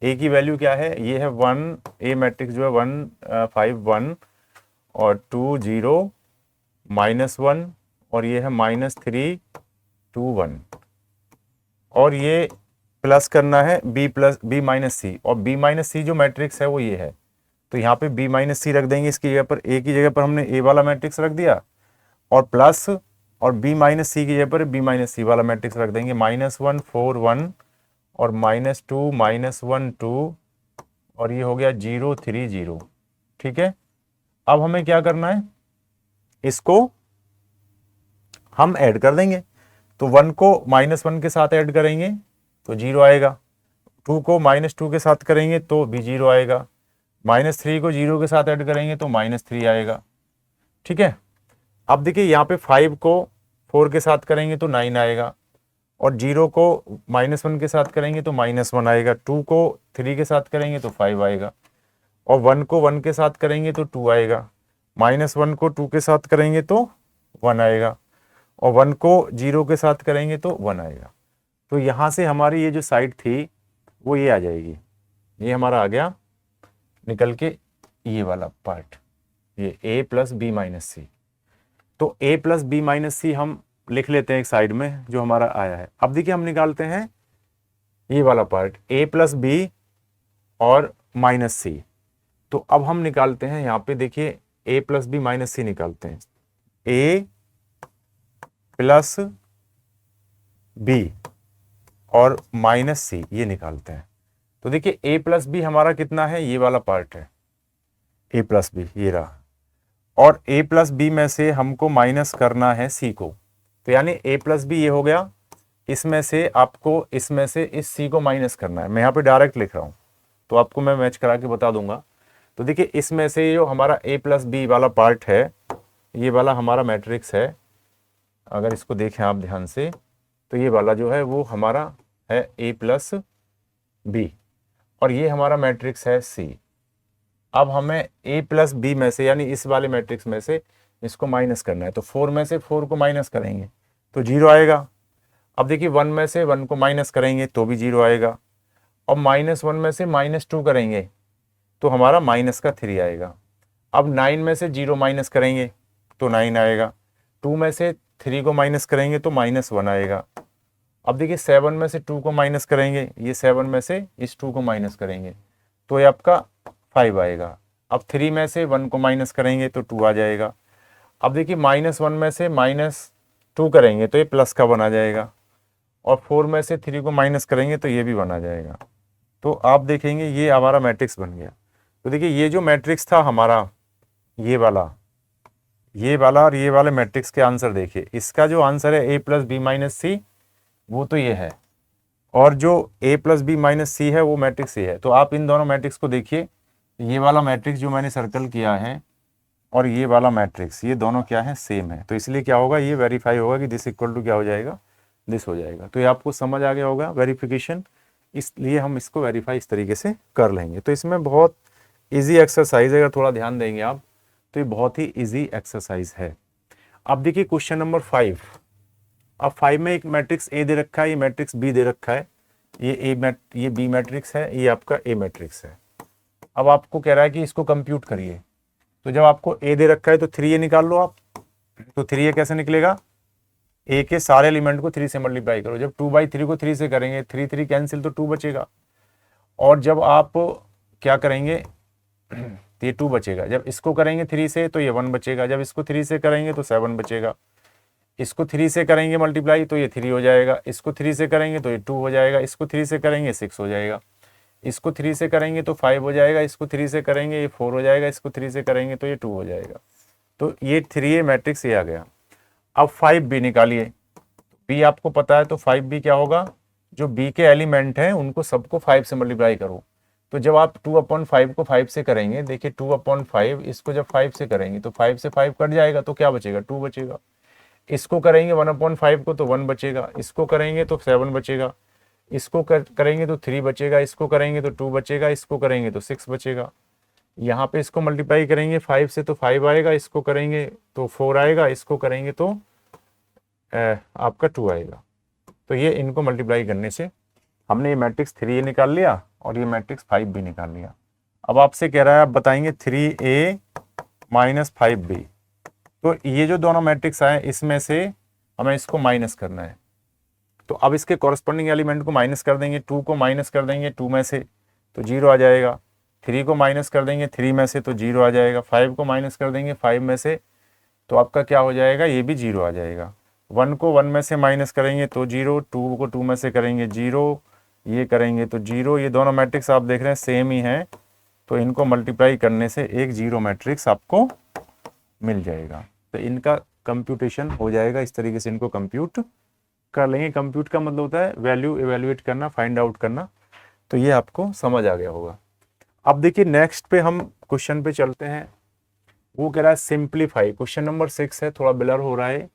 ए की वैल्यू क्या है, ये है 1, ए मैट्रिक्स जो है 1 5 1 और 2 0 -1 और ये है -3 2 1। और ये प्लस करना है बी माइनस सी, और बी माइनस सी जो मैट्रिक्स है वो ये है। तो यहाँ पे बी माइनस सी रख देंगे, इसकी जगह पर ए की जगह पर हमने ए वाला मैट्रिक्स रख दिया, और प्लस और बी माइनस सी की जगह पर बी माइनस सी वाला मैट्रिक्स रख देंगे। -1 4 1 और -2 -1 2 और ये हो गया 0 3 0। ठीक है। अब हमें क्या करना है, इसको हम ऐड कर देंगे। तो 1 को -1 के साथ ऐड करेंगे तो 0 आएगा। 2 को -2 के साथ करेंगे तो भी 0 आएगा। -3 को 0 के साथ ऐड करेंगे तो -3 आएगा। ठीक है। अब देखिए यहाँ पे 5 को 4 के साथ करेंगे तो 9 आएगा, और 0 को -1 के साथ करेंगे तो -1 आएगा। 2 को 3 के साथ करेंगे तो 5 आएगा, और 1 को 1 के साथ करेंगे तो 2 आएगा। -1 को 2 के साथ करेंगे तो 1 आएगा, और 1 को 0 के साथ करेंगे तो 1 आएगा। तो यहाँ से हमारी ये जो साइड थी वो ये आ जाएगी। ये हमारा आ गया निकल के ये वाला पार्ट, ये ए प्लस बी माइनस सी। तो ए प्लस बी माइनस सी हम लिख लेते हैं एक साइड में जो हमारा आया है। अब देखिए हम निकालते हैं ये वाला पार्ट, ए प्लस बी और माइनस सी। तो अब हम निकालते हैं यहाँ पे, देखिए ए प्लस बी माइनस सी निकालते हैं। ए प्लस बी और माइनस सी ये निकालते हैं। तो देखिए ए प्लस बी हमारा कितना है, ये वाला पार्ट है ए प्लस बी, ये रहा, और ए प्लस बी में से हमको माइनस करना है सी को। तो यानी ए प्लस बी ये हो गया, इसमें से आपको इसमें से इस सी को माइनस करना है। मैं यहाँ पे डायरेक्ट लिख रहा हूँ तो आपको मैं मैच करा के बता दूंगा। तो देखिए इसमें से जो हमारा ए प्लस बी वाला पार्ट है, ये वाला हमारा मैट्रिक्स है, अगर इसको देखें आप ध्यान से तो ये वाला जो है वो हमारा है ए प्लस बी, और ये हमारा मैट्रिक्स है सी। अब हमें ए प्लस बी में से यानी इस वाले मैट्रिक्स में से इसको माइनस करना है। तो 4 में से 4 को माइनस करेंगे तो 0 आएगा। अब देखिए 1 में से 1 को माइनस करेंगे तो भी 0 आएगा, और -1 में से -2 करेंगे तो हमारा माइनस का 3 आएगा। अब 9 में से 0 माइनस करेंगे तो 9 आएगा, 2 में से 3 को माइनस करेंगे तो -1 आएगा। अब देखिए 7 में से 2 को माइनस करेंगे, ये 7 में से इस 2 को माइनस करेंगे तो ये आपका 5 आएगा। अब 3 में से 1 को माइनस करेंगे तो 2 आ जाएगा। अब देखिए -1 में से -2 करेंगे तो ये प्लस का 1 आ जाएगा, और 4 में से 3 को माइनस करेंगे तो ये भी 1 आ जाएगा। तो आप देखेंगे ये हमारा मैट्रिक्स बन गया। तो देखिए ये जो मैट्रिक्स था हमारा, ये वाला और ये वाले मैट्रिक्स के आंसर देखिए, इसका जो आंसर है ए प्लस बी माइनस सी वो तो ये है, और जो ए प्लस बी माइनस सी है वो मैट्रिक्स ये है। तो आप इन दोनों मैट्रिक्स को देखिए, ये वाला मैट्रिक्स जो मैंने सर्कल किया है और ये वाला मैट्रिक्स, ये दोनों क्या है, सेम है। तो इसलिए क्या होगा, ये वेरीफाई होगा कि दिस इक्वल टू क्या हो जाएगा, दिस हो जाएगा। तो ये आपको समझ आ गया होगा वेरिफिकेशन, इसलिए हम इसको वेरीफाई इस तरीके से कर लेंगे। तो इसमें बहुत ईजी एक्सरसाइज है, अगर थोड़ा ध्यान देंगे आप तो ये बहुत ही ईजी एक्सरसाइज है। अब देखिए क्वेश्चन नंबर 5। अब 5 में एक मैट्रिक्स ए दे रखा है, ये मैट्रिक्स बी दे रखा है, ये बी मैट्रिक्स है, ये आपका ए मैट्रिक्स है। अब आपको कह रहा है कि इसको कंप्यूट करिए। तो जब आपको ए दे रखा है तो 3a निकाल लो आप। तो 3a कैसे निकलेगा, ए के सारे एलिमेंट को 3 से मल्टीप्लाई करो। जब 2/3 को 3 से करेंगे, 3 कैंसिल तो 2 बचेगा, और जब आप क्या करेंगे तो ये 2 बचेगा। जब इसको करेंगे 3 से तो ये 1 बचेगा, जब इसको 3 से करेंगे तो 7 बचेगा, इसको 3 से करेंगे मल्टीप्लाई तो ये 3 हो जाएगा, इसको 3 से करेंगे तो ये 2 हो जाएगा, इसको 3 से करेंगे 6 हो जाएगा, इसको 3 से करेंगे तो 5 हो जाएगा, इसको 3 से करेंगे ये 4 हो जाएगा, इसको 3 से करेंगे तो ये 2 हो जाएगा। तो ये 3a मैट्रिक्स ये आ गया। अब 5b निकालिए। b आपको पता है, तो 5b क्या होगा, जो b के एलिमेंट हैं उनको सबको 5 से मल्टीप्लाई करो। तो जब आप 2/5 को 5 से करेंगे, देखिए 2/5 इसको जब 5 से करेंगे तो 5 से 5 कट जाएगा तो क्या बचेगा, 2 बचेगा। इसको करेंगे 1/5 को तो 1 बचेगा, इसको करेंगे तो 7 बचेगा, इसको करेंगे तो 3 बचेगा, इसको करेंगे तो 2 बचेगा, इसको करेंगे तो 6 बचेगा। यहाँ पे इसको मल्टीप्लाई करेंगे 5 से तो 5 आएगा, इसको करेंगे तो 4 आएगा, इसको करेंगे तो आपका 2 आएगा। तो ये इनको मल्टीप्लाई करने से हमने ये मैट्रिक्स 3a निकाल लिया और ये मैट्रिक्स 5b निकाल लिया। अब आपसे कह रहा है आप बताएंगे 3a माइनस 5b। तो ये जो दोनों मैट्रिक्स आए इसमें से हमें इसको माइनस करना है। तो अब इसके कॉरस्पॉन्डिंग एलिमेंट को माइनस कर देंगे, 2 को माइनस कर देंगे 2 में से तो 0 आ जाएगा, 3 को माइनस कर देंगे 3 में से तो 0 आ जाएगा, 5 को माइनस कर देंगे 5 में से तो आपका क्या हो जाएगा, ये भी 0 आ जाएगा। 1 को 1 में से माइनस करेंगे तो 0, 2 को 2 में से करेंगे 0, ये करेंगे तो 0। ये दोनों मैट्रिक्स आप देख रहे हैं सेम ही हैं, तो इनको मल्टीप्लाई करने से एक 0 मैट्रिक्स आपको मिल जाएगा। तो इनका कंप्यूटेशन हो जाएगा, इस तरीके से इनको कंप्यूट कर लेंगे। कंप्यूट का मतलब होता है वैल्यू इवेल्युएट करना, फाइंड आउट करना। तो ये आपको समझ आ गया होगा। अब देखिए नेक्स्ट पे हम क्वेश्चन पे चलते हैं। वो कह रहा है सिंप्लीफाई। क्वेश्चन नंबर 6 है, थोड़ा ब्लर हो रहा है।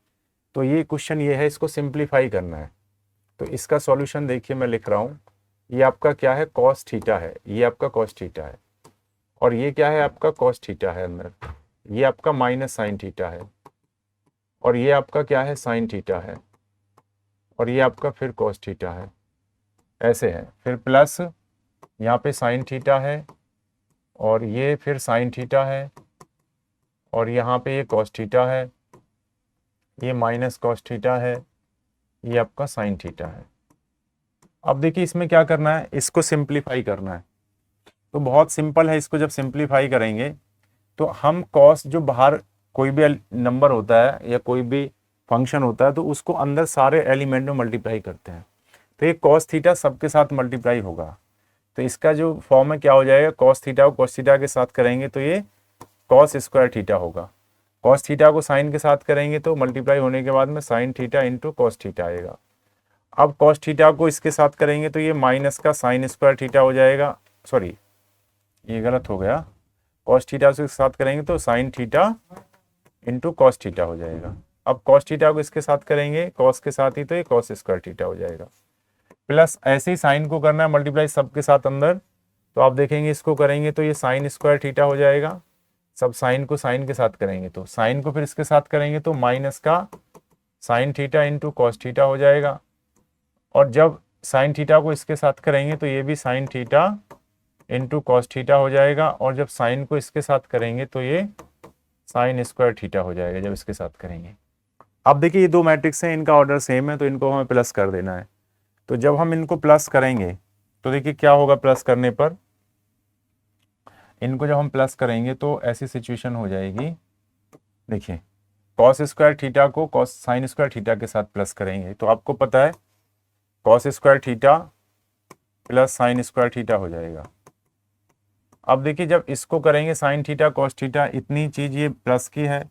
तो ये क्वेश्चन ये है, इसको सिंप्लीफाई करना है। तो इसका सॉल्यूशन देखिए मैं लिख रहा हूँ। ये आपका क्या है, कॉस थीटा है, ये आपका कॉस थीटा है, और ये क्या है आपका कॉस थीटा है अंदर, ये आपका माइनस साइन थीटा है, और ये आपका क्या है साइन थीटा है, और ये आपका फिर कॉस थीटा है, ऐसे है। फिर प्लस यहाँ पे साइन थीटा है, और ये फिर साइन थीटा है, और यहाँ पे ये कॉस थीटा है, ये माइनस कॉस थीटा है, ये आपका साइन थीटा है। अब देखिए इसमें क्या करना है, इसको सिंप्लीफाई करना है। तो बहुत सिंपल है, इसको जब सिंप्लीफाई करेंगे तो हम कॉस, जो बाहर कोई भी नंबर होता है या कोई भी फंक्शन होता है तो उसको अंदर सारे एलिमेंट में मल्टीप्लाई करते हैं। तो ये कॉस थीटा सबके साथ मल्टीप्लाई होगा। तो इसका जो फॉर्म है क्या हो जाएगा, कॉस थीटा को कॉस थीटा के साथ करेंगे तो ये कॉस स्क्वायर थीटा होगा। कॉस थीटा को साइन के साथ करेंगे तो मल्टीप्लाई होने के बाद में sine theta into cos theta आएगा। अब कॉस थीटा को इसके साथ करेंगे तो ये माइनस का साइन स्क्वायर थीटा हो जाएगा। सॉरी, ये गलत हो गया। कॉस थीटा से साथ करेंगे तो sine theta into cos theta हो जाएगा। अब कॉस थीटा को इसके साथ करेंगे कॉस के साथ ही तो ये कॉस स्क्वायर थीटा हो जाएगा। प्लस ऐसे ही साइन को करना है मल्टीप्लाई सबके साथ अंदर, तो आप देखेंगे इसको करेंगे तो ये साइन स्क्वायर थीटा हो जाएगा। सब साइन को साइन के साथ करेंगे तो साइन को फिर इसके साथ करेंगे तो माइनस का sine theta into cos theta हो जाएगा। और जब साइन थीटा को इसके साथ करेंगे तो ये भी sine theta into cos theta हो जाएगा। और जब साइन को इसके साथ करेंगे तो ये साइन स्क्वायर थीटा हो जाएगा जब इसके साथ करेंगे। अब देखिए ये दो मैट्रिक्स हैं, इनका ऑर्डर सेम है तो इनको हमें प्लस कर देना है। तो जब हम इनको प्लस करेंगे तो देखिए क्या होगा, प्लस करने पर इनको जब हम प्लस करेंगे तो ऐसी सिचुएशन हो जाएगी। देखिए कॉस स्क्वायर थीटा को कॉस साइन स्क्वायर थीटा के साथ प्लस करेंगे तो आपको पता है cos square theta plus sine square theta हो जाएगा। अब देखिए जब इसको करेंगे साइन थीटा कॉस थीटा, इतनी चीज ये प्लस की है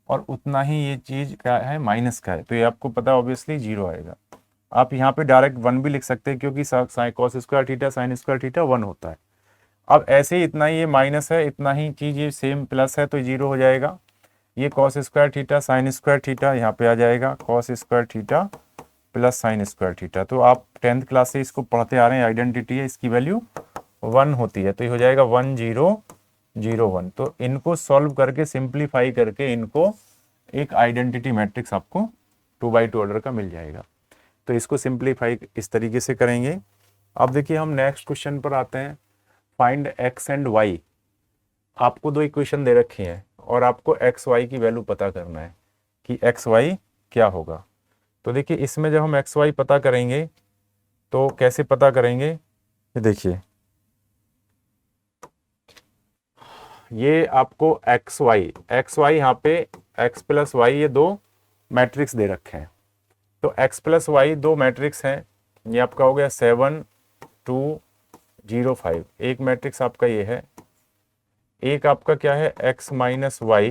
और उतना ही ये चीज क्या है, माइनस का है, तो ये आपको पता है ऑब्वियसली जीरो आएगा। आप यहाँ पे डायरेक्ट वन भी लिख सकते हैं क्योंकि cos square theta sine square theta one होता है। अब ऐसे ही इतना ही ये माइनस है, इतना ही चीज ये सेम प्लस है तो जीरो हो जाएगा। ये cos square theta sine square theta यहाँ पे आ जाएगा, cos square theta plus sine square theta. तो आप 10th क्लास से इसको पढ़ते आ रहे हैं, आइडेंटिटी है, इसकी वैल्यू 1 होती है तो ये हो जाएगा 1 0 0 1। तो इनको सॉल्व करके सिंप्लीफाई करके इनको एक आइडेंटिटी मैट्रिक्स आपको 2x2 ऑर्डर का मिल जाएगा। तो इसको सिंप्लीफाई इस तरीके से करेंगे। अब देखिए हम नेक्स्ट क्वेश्चन पर आते हैं। Find x and y। आपको दो इक्वेशन दे रखी हैं और आपको x y की वैल्यू पता करना है कि x y क्या होगा। तो देखिए इसमें जब हम x y पता करेंगे तो कैसे पता करेंगे, ये देखिए ये आपको x y यहाँ पे x प्लस y ये दो मैट्रिक्स दे रखे हैं। तो x प्लस वाई दो मैट्रिक्स हैं, ये आपका हो गया 7 2 0 5। एक मैट्रिक्स आपका ये है, एक आपका क्या है x माइनस वाई,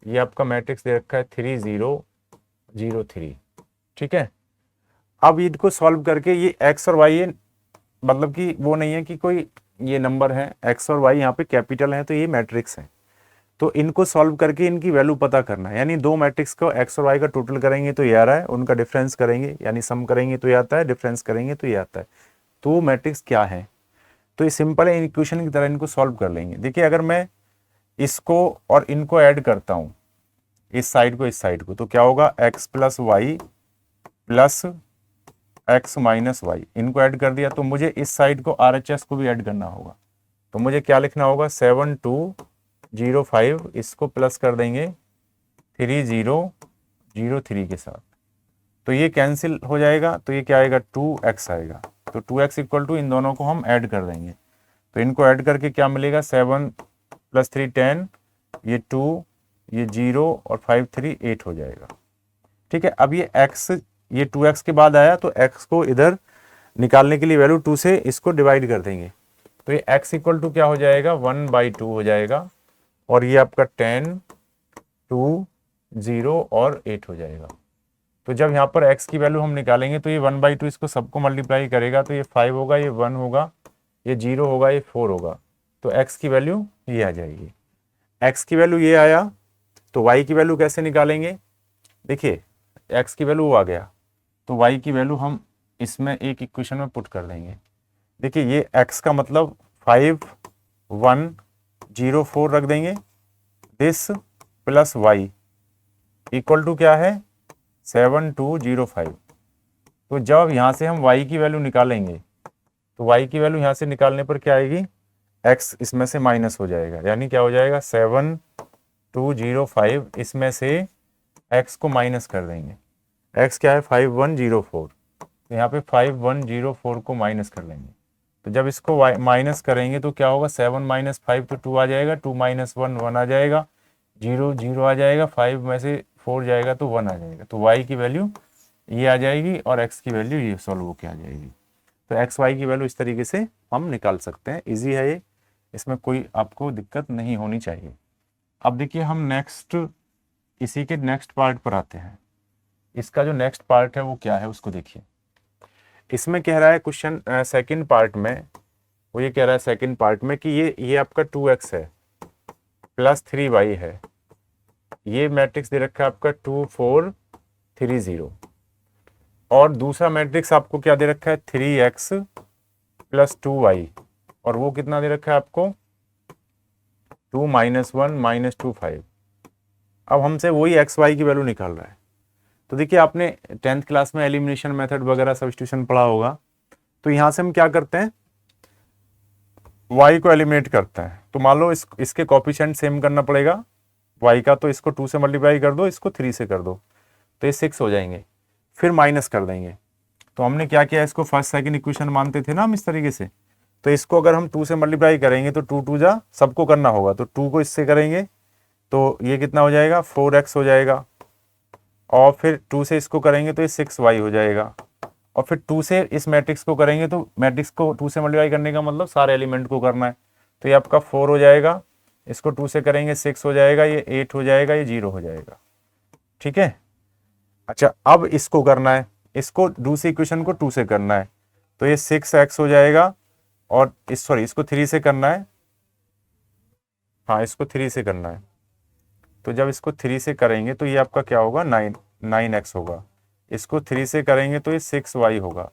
ये आपका मैट्रिक्स दे रखा है 3 0 0 3। ठीक है, अब इनको सॉल्व करके ये x और y ये मतलब कि वो नहीं है कि कोई ये नंबर है, x और y यहाँ पे कैपिटल है तो ये मैट्रिक्स है। तो इनको सॉल्व करके इनकी वैल्यू पता करना है, यानी दो मैट्रिक्स को x और y का टोटल करेंगे तो ये आ रहा है, उनका डिफरेंस करेंगे यानी सम करेंगे तो ये आता है, डिफरेंस करेंगे तो ये आता है। तो मैट्रिक्स क्या है, तो ये सिंपल है, इक्वेशन की तरह इनको सॉल्व कर लेंगे। देखिए अगर मैं इसको और इनको ऐड करता हूँ, इस साइड को इस साइड को, तो क्या होगा x plus Y plus x minus Y, इनको ऐड कर दिया तो मुझे इस साइड को RHS को भी ऐड करना होगा। तो मुझे क्या लिखना होगा 7 2 0 5, इसको प्लस कर देंगे 3 0 0 3 के साथ, तो ये कैंसिल हो जाएगा तो ये क्या आएगा 2x आएगा। तो 2x इक्वल टू इन दोनों को हम ऐड कर देंगे, तो इनको ऐड करके क्या मिलेगा 7 प्लस 3 10, ये 2 ये 0 और 5 3 8 हो जाएगा। ठीक है, अब ये x ये 2x के बाद आया तो x को इधर निकालने के लिए वैल्यू 2 से इसको डिवाइड कर देंगे, तो ये x इक्वल टू क्या हो जाएगा 1/2 हो जाएगा। और ये आपका 10 2 0 और 8 हो जाएगा। तो जब यहाँ पर x की वैल्यू हम निकालेंगे तो ये 1/2 इसको सबको मल्टीप्लाई करेगा तो ये 5 होगा, ये 1 होगा, ये 0 होगा, ये 4 होगा। तो x की वैल्यू ये आ जाएगी। x की वैल्यू ये आया तो y की वैल्यू कैसे निकालेंगे, देखिए x की वैल्यू आ गया तो y की वैल्यू हम इसमें एक इक्वेशन में पुट कर देंगे। देखिए ये x का मतलब 5 1 0 4 रख देंगे, this plus y equal to क्या है 7 2 0 5। तो जब यहाँ से हम y की वैल्यू निकालेंगे तो y की वैल्यू यहाँ से निकालने पर क्या आएगी, x इसमें से माइनस हो जाएगा, यानी क्या हो जाएगा 7 2 0 5, इसमें से x को माइनस कर देंगे। x क्या है 5 1 0 4, तो यहाँ पे 5 1 0 4 को माइनस कर लेंगे। तो जब इसको माइनस करेंगे तो क्या होगा 7 माइनस 5 तो 2 आ जाएगा, 2 माइनस 1 1 आ जाएगा, 0 0 आ जाएगा, 5 में से 4 जाएगा तो 1 आ जाएगा। तो y की वैल्यू ये आ जाएगी और x की वैल्यू ये सॉल्व होके आ जाएगी। तो एक्स वाई की वैल्यू इस तरीके से हम निकाल सकते हैं। इजी है ये, इसमें कोई आपको दिक्कत नहीं होनी चाहिए। अब देखिए हम नेक्स्ट इसी के नेक्स्ट पार्ट पर आते हैं। इसका जो नेक्स्ट पार्ट है वो क्या है उसको देखिए। इसमें कह रहा है क्वेश्चन सेकंड पार्ट में, वो ये कह रहा है सेकंड पार्ट में कि ये आपका 2x है प्लस 3y है। ये मैट्रिक्स दे रखा है आपका 2 4 3 0, और दूसरा मैट्रिक्स आपको क्या दे रखा है 3x प्लस 2y, और वो कितना दे रखा है आपको 2 -1 -2 5। अब हमसे वही एक्स वाई की वैल्यू निकाल रहा है। तो देखिए आपने 10th क्लास में एलिमिनेशन मेथड वगैरह सब्स्टिट्यूशन पढ़ा होगा। तो यहाँ से हम क्या करते हैं, y को एलिमिनेट करते हैं। तो मान लो इसके कोफिशिएंट सेम करना पड़ेगा y का, तो इसको 2 से मल्टीप्लाई कर दो, इसको 3 से कर दो, तो ये 6 हो जाएंगे। फिर माइनस कर देंगे। तो हमने क्या किया, इसको फर्स्ट सेकंड इक्वेशन मानते थे ना हम इस तरीके से। तो इसको अगर हम 2 से मल्टीप्लाई करेंगे तो 2 2 जा सबको करना होगा, तो 2 को इससे करेंगे तो ये कितना हो जाएगा 4x हो जाएगा, और फिर 2 से इसको करेंगे तो ये 6y हो जाएगा, और फिर 2 से इस मैट्रिक्स को करेंगे तो मैट्रिक्स को 2 से मल्टीप्लाई करने का मतलब सारे एलिमेंट को करना है। तो ये आपका 4 हो जाएगा, इसको 2 से करेंगे 6 हो जाएगा, ये 8 हो जाएगा, ये 0 हो जाएगा। ठीक है। अच्छा अब इसको करना है, इसको दूसरी इक्वेशन को 2 से करना है, तो ये 6x हो जाएगा, और इसको 3 से करना है। हाँ इसको 3 से करना है, तो जब इसको 3 से करेंगे तो ये आपका क्या होगा 9x होगा। इसको 3 से करेंगे तो ये 6y होगा।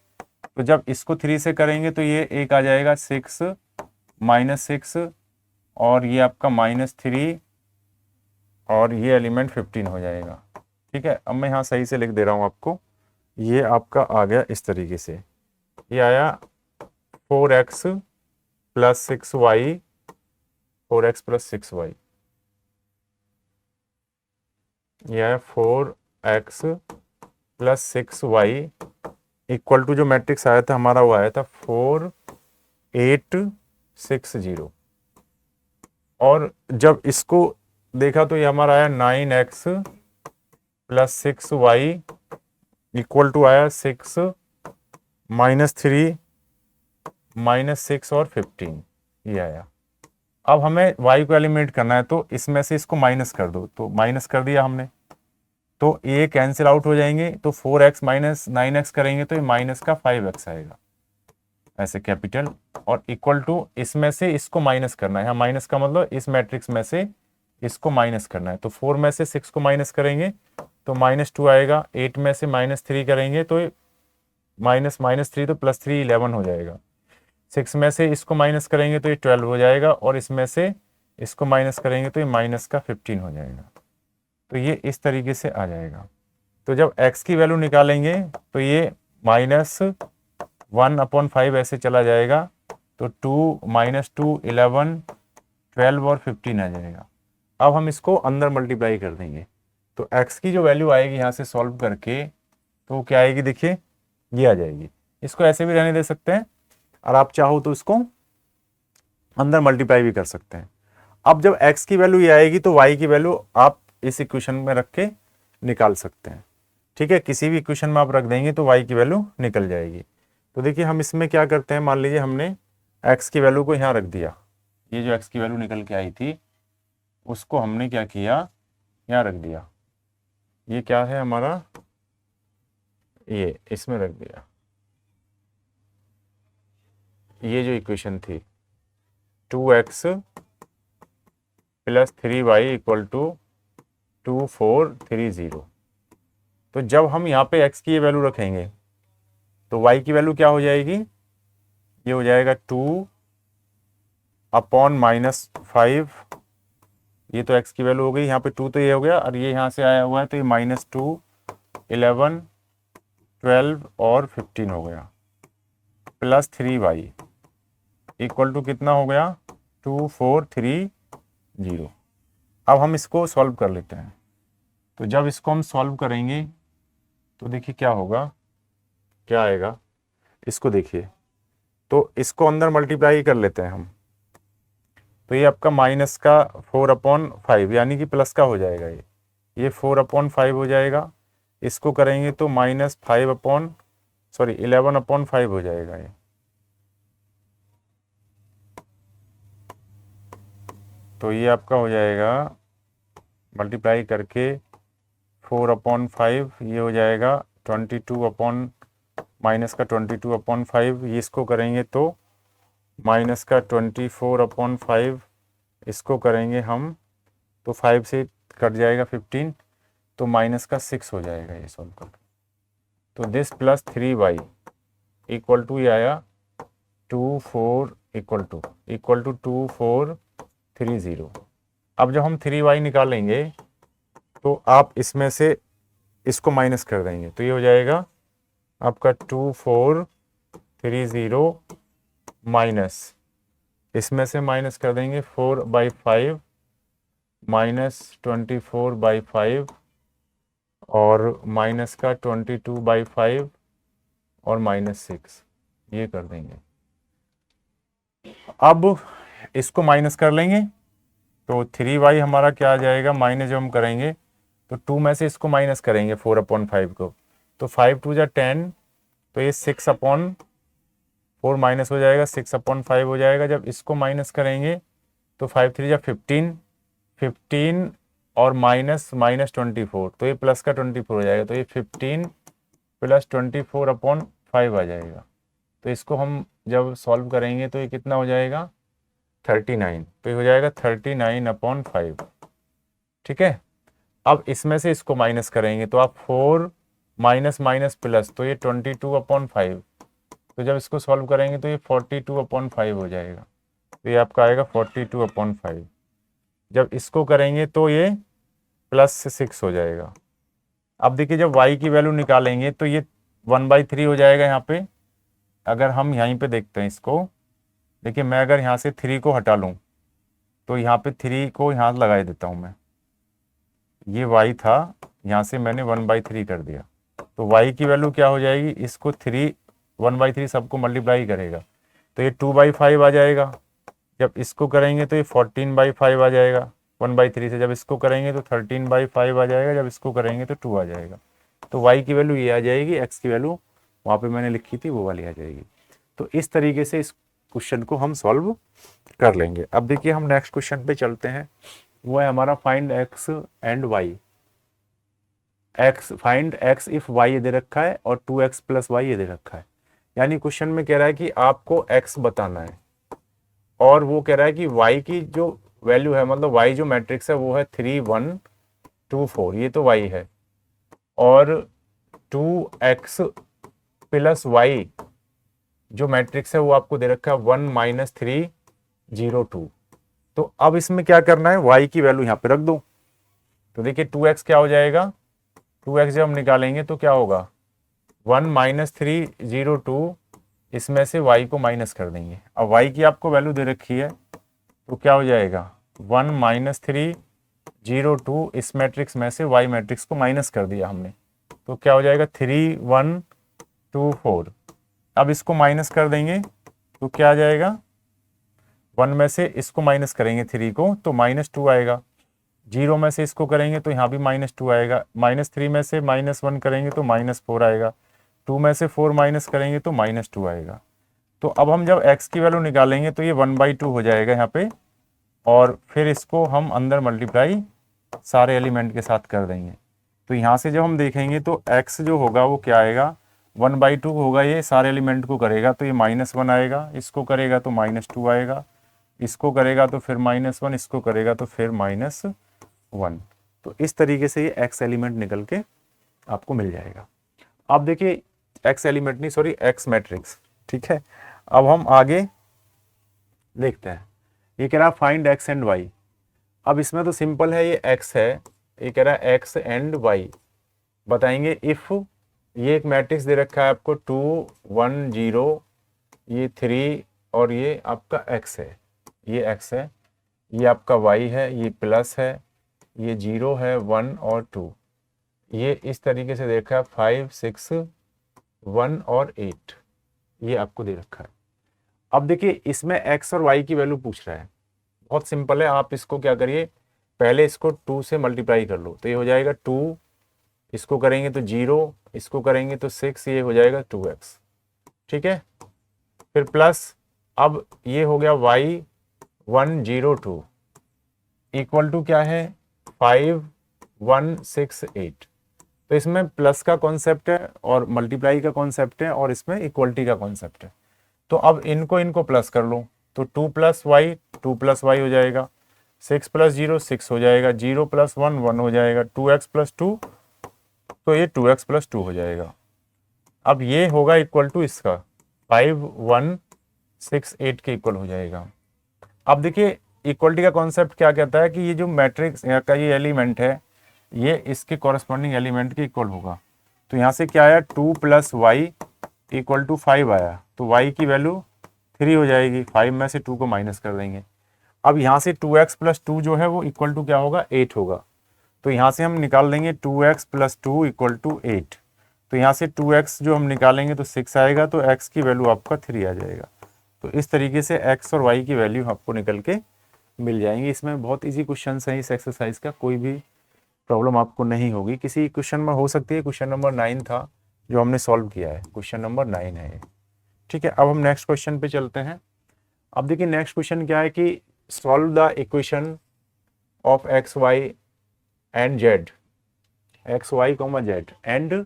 तो जब इसको 3 से करेंगे तो ये एक आ जाएगा 6 -6, और ये आपका -3, और ये एलिमेंट 15 हो जाएगा। ठीक है। अब मैं यहाँ सही से लिख दे रहा हूँ आपको, ये आपका आ गया इस तरीके से, ये आया 4x plus 6y, 4x plus 6y, ये आया 4x plus 6y equal to जो मैट्रिक्स आया था हमारा वो आया था 4 8 6 0, और जब इसको देखा तो ये हमारा आया 9x plus 6y equal to आया 6 -3 -6 और 15, ये आया। अब हमें y को एलिमिनेट करना है, तो इसमें से इसको माइनस कर दो, तो माइनस कर दिया हमने, तो ये कैंसिल आउट हो जाएंगे। तो 4x माइनस 9x करेंगे तो ये माइनस का 5x आएगा ऐसे कैपिटल, और इक्वल टू इसमें से इसको माइनस करना है। यहाँ माइनस का मतलब इस मैट्रिक्स में से इसको माइनस करना है। तो 4 में से 6 को माइनस करेंगे तो -2 आएगा, 8 में से -3 करेंगे तो -3 तो +3 11 हो जाएगा, 6 में से इसको माइनस करेंगे तो ये 12 हो जाएगा, और इसमें से इसको माइनस करेंगे तो ये माइनस का 15 हो जाएगा। तो ये इस तरीके से आ जाएगा। तो जब x की वैल्यू निकालेंगे तो ये -1/5 ऐसे चला जाएगा, तो 2 -2 11 12 और 15 आ जाएगा। अब हम इसको अंदर मल्टीप्लाई कर देंगे, तो x की जो वैल्यू आएगी यहाँ से सॉल्व करके तो क्या आएगी, देखिए ये आ जाएगी। इसको ऐसे भी रहने दे सकते हैं, और आप चाहो तो इसको अंदर मल्टीप्लाई भी कर सकते हैं। अब जब x की वैल्यू ये आएगी तो y की वैल्यू आप इस इक्वेशन में रख के निकाल सकते हैं। ठीक है, किसी भी इक्वेशन में आप रख देंगे तो y की वैल्यू निकल जाएगी। तो देखिए हम इसमें क्या करते हैं, मान लीजिए हमने x की वैल्यू को यहाँ रख दिया, ये जो x की वैल्यू निकल के आई थी उसको हमने क्या किया, यहाँ रख दिया। ये क्या है हमारा, ये इसमें रख दिया। ये जो इक्वेशन थी 2x plus 3y equal to 2 4 3 0, तो जब हम यहाँ पे x की ये वैल्यू रखेंगे तो y की वैल्यू क्या हो जाएगी, ये हो जाएगा 2/-5। ये तो x की वैल्यू हो गई, यहाँ पे 2 तो ये हो गया, और ये यहाँ से आया हुआ है तो ये -2 11 12 और 15 हो गया, प्लस 3y इक्वल टू कितना हो गया 2 4 3 0। अब हम इसको सॉल्व कर लेते हैं। तो जब इसको हम सॉल्व करेंगे तो देखिए क्या होगा, क्या आएगा, इसको देखिए। तो इसको अंदर मल्टीप्लाई कर लेते हैं हम, तो ये आपका माइनस का 4/5 यानी कि प्लस का हो जाएगा, ये 4/5 हो जाएगा। इसको करेंगे तो -11/5 हो जाएगा ये, तो ये आपका हो जाएगा मल्टीप्लाई करके 4/5, ये हो जाएगा 22 अपॉन माइनस का 22/5, ये इसको करेंगे तो माइनस का 24/5, इसको करेंगे हम तो 5 से कट जाएगा 15, तो माइनस का 6 हो जाएगा ये सॉल्व कर। तो this plus 3y equal to ये आया 24 इक्वल टू 2430। अब जब हम 3y निकालेंगे तो आप इसमें से इसको माइनस कर देंगे, तो ये हो जाएगा आपका 2430 माइनस, इसमें से माइनस कर देंगे 4/5 माइनस 24/5 और माइनस का 22/5 और माइनस 6, ये कर देंगे। अब इसको माइनस कर लेंगे तो 3y हमारा क्या आ जाएगा, माइनस जब हम करेंगे तो 2 में से इसको माइनस करेंगे 4/5 को, तो 5 2 जा 10, तो ये 6/4 माइनस हो जाएगा, 6/5 हो जाएगा। जब इसको माइनस करेंगे तो 5 3 जा 15 और माइनस 24, तो ये प्लस का 24 हो जाएगा, तो ये 15 प्लस 24/5 आ जाएगा। तो इसको हम जब सॉल्व करेंगे तो ये कितना हो जाएगा 39, तो ये हो जाएगा 39/5। ठीक है, अब इसमें से इसको माइनस करेंगे तो आप 4 माइनस माइनस प्लस, तो ये 22/5, तो जब इसको सॉल्व करेंगे तो ये 42/5 हो जाएगा, तो ये आपका आएगा 42/5। जब इसको करेंगे तो ये प्लस 6 हो जाएगा। अब देखिए जब y की वैल्यू निकालेंगे तो ये 1/3 हो जाएगा यहाँ पे। अगर हम यहीं पे देखते हैं इसको, देखिए मैं अगर यहाँ से 3 को हटा लूँ तो यहाँ पे 3 को यहाँ लगा देता हूँ मैं, ये y था, यहाँ से मैंने 1/3 कर दिया, तो y की वैल्यू क्या हो जाएगी, इसको 1/3 सबको मल्टीप्लाई करेगा तो ये 2/5 आ जाएगा। जब इसको करेंगे तो ये 14/5 आ जाएगा 1/3 से, जब इसको करेंगे तो 13/5 आ जाएगा, जब इसको करेंगे तो 2 आ जाएगा। तो y की वैल्यू ये आ जाएगी, x की वैल्यू वहाँ पे मैंने लिखी थी वो वाली आ जाएगी। तो इस तरीके से इस क्वेश्चन को हम सॉल्व कर लेंगे। अब देखिए हम नेक्स्ट क्वेश्चन पे चलते हैं, वो है हमारा find x and y। Find x if y ये दे रखा है और 2x प्लस y ये दे रखा है, यानी क्वेश्चन में कह रहा है कि आपको x बताना है और वो कह रहा है कि y की जो वैल्यू है, मतलब y जो मैट्रिक्स है वो है 3 1 2 4, ये तो y है, और 2x प्लस y जो मैट्रिक्स है वो आपको दे रखा है 1 - 3 0 2। तो अब इसमें क्या करना है, y की वैल्यू यहाँ पे रख दो। तो देखिए 2x क्या हो जाएगा, 2x जब हम निकालेंगे तो क्या होगा 1 - 3 0 2, इसमें से y को माइनस कर देंगे। अब y की आपको वैल्यू दे रखी है तो क्या हो जाएगा 1 - 3 0 2, इस मैट्रिक्स में से y मैट्रिक्स को माइनस कर दिया हमने, तो क्या हो जाएगा 3 1 2 4। अब इसको माइनस कर देंगे तो क्या आ जाएगा, 1 में से इसको माइनस करेंगे 3 को तो -2 आएगा, 0 में से इसको करेंगे तो यहाँ भी -2 आएगा, -3 में से -1 करेंगे तो -4 आएगा, 2 में से 4 माइनस करेंगे तो -2 आएगा। तो अब हम जब x की वैल्यू निकालेंगे तो ये 1/2 हो जाएगा यहाँ पे, और फिर इसको हम अंदर मल्टीप्लाई सारे एलिमेंट के साथ कर देंगे। तो यहाँ से जब हम देखेंगे तो x जो होगा वो क्या आएगा 1/2 होगा, ये सारे एलिमेंट को करेगा तो ये -1 आएगा, इसको करेगा तो -2 आएगा, इसको करेगा तो फिर -1, इसको करेगा तो फिर -1। तो इस तरीके से ये x एलिमेंट निकल के आपको मिल जाएगा। अब देखिए x एलिमेंट नहीं, सॉरी x मैट्रिक्स। ठीक है, अब हम आगे देखते हैं। ये कह रहा है फाइंड x एंड y। अब इसमें तो सिंपल है, ये x है, ये कह रहा है x एंड y बताएंगे इफ ये एक मैट्रिक्स दे रखा है आपको 2 1 0, ये 3 और ये आपका x है, ये x है, ये आपका y है, ये प्लस है, ये 0 है 1 और 2, ये इस तरीके से देखा है 5 6 1 और 8, ये आपको दे रखा है। अब देखिए इसमें x और y की वैल्यू पूछ रहा है, बहुत सिंपल है। आप इसको क्या करिए, पहले इसको 2 से मल्टीप्लाई कर लो तो ये हो जाएगा 2, इसको करेंगे तो 0, इसको करेंगे तो 6, ये हो जाएगा 2x। ठीक है, फिर प्लस अब ये हो गया y 1 0 2, इक्वल टू क्या है 5168। तो इसमें प्लस का कॉन्सेप्ट है और मल्टीप्लाई का कॉन्सेप्ट है और इसमें इक्वलिटी का कॉन्सेप्ट है। तो अब इनको प्लस कर लो, तो 2 + y हो जाएगा, 6 + 0 6 हो जाएगा, 0 + 1 1 हो जाएगा, 2x + 2 तो ये 2x + 2 हो जाएगा। अब ये होगा इक्वल टू इसका 5168 के इक्वल हो जाएगा। अब देखिए इक्वलिटी का कॉन्सेप्ट क्या कहता है कि ये जो मैट्रिक्स का ये एलिमेंट है ये इसके कॉरस्पॉन्डिंग एलिमेंट के इक्वल होगा। तो यहाँ से क्या आया 2 + y = 5 आया, तो y की वैल्यू 3 हो जाएगी, 5 में से 2 को माइनस कर देंगे। अब यहाँ से 2x + 2 जो है वो इक्वल टू क्या होगा 8 होगा, तो यहाँ से हम निकाल देंगे 2x + 2 = 8। तो यहाँ से 2x जो हम निकालेंगे तो 6 आएगा, तो x की वैल्यू आपका 3 आ जाएगा। तो इस तरीके से x और y की वैल्यू आपको निकल के मिल जाएंगी। इसमें बहुत इजी क्वेश्चन है इस एक्सरसाइज का, कोई भी प्रॉब्लम आपको नहीं होगी। किसी क्वेश्चन में हो सकती है, क्वेश्चन नंबर 9 था जो हमने सॉल्व किया है, क्वेश्चन नंबर 9 है ये। ठीक है, अब हम नेक्स्ट क्वेश्चन पे चलते हैं। अब देखिए नेक्स्ट क्वेश्चन क्या है कि solve the equation of X Y and Z, X Y comma Z and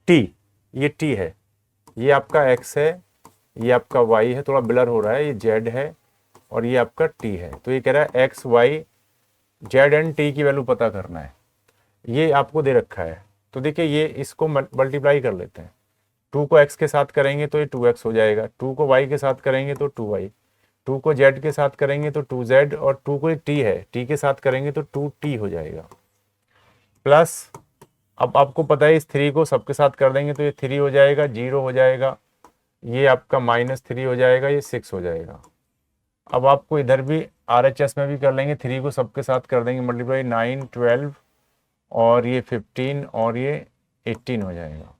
T. ये टी है, ये आपका एक्स है, ये आपका वाई है, थोड़ा ब्लर हो रहा है, ये जेड है और ये आपका टी है। तो ये कह रहा है X Y Z and T की वैल्यू पता करना है, ये आपको दे रखा है। तो देखिए ये इसको मल्टीप्लाई कर लेते हैं, 2 को x के साथ करेंगे तो ये 2x हो जाएगा, 2 को y के साथ करेंगे तो 2y, 2 को z के साथ करेंगे तो 2z और 2 को t है t के साथ करेंगे तो 2t हो जाएगा। प्लस अब आपको पता है इस 3 को सबके साथ कर देंगे तो ये 3 हो जाएगा, 0 हो जाएगा, ये आपका -3 हो जाएगा, ये 6 हो जाएगा। अब आपको इधर भी RHS में भी कर लेंगे, 3 को सबके साथ कर देंगे मल्टीप्लाई, 9 12 और ये 15 और ये 18 हो जाएगा।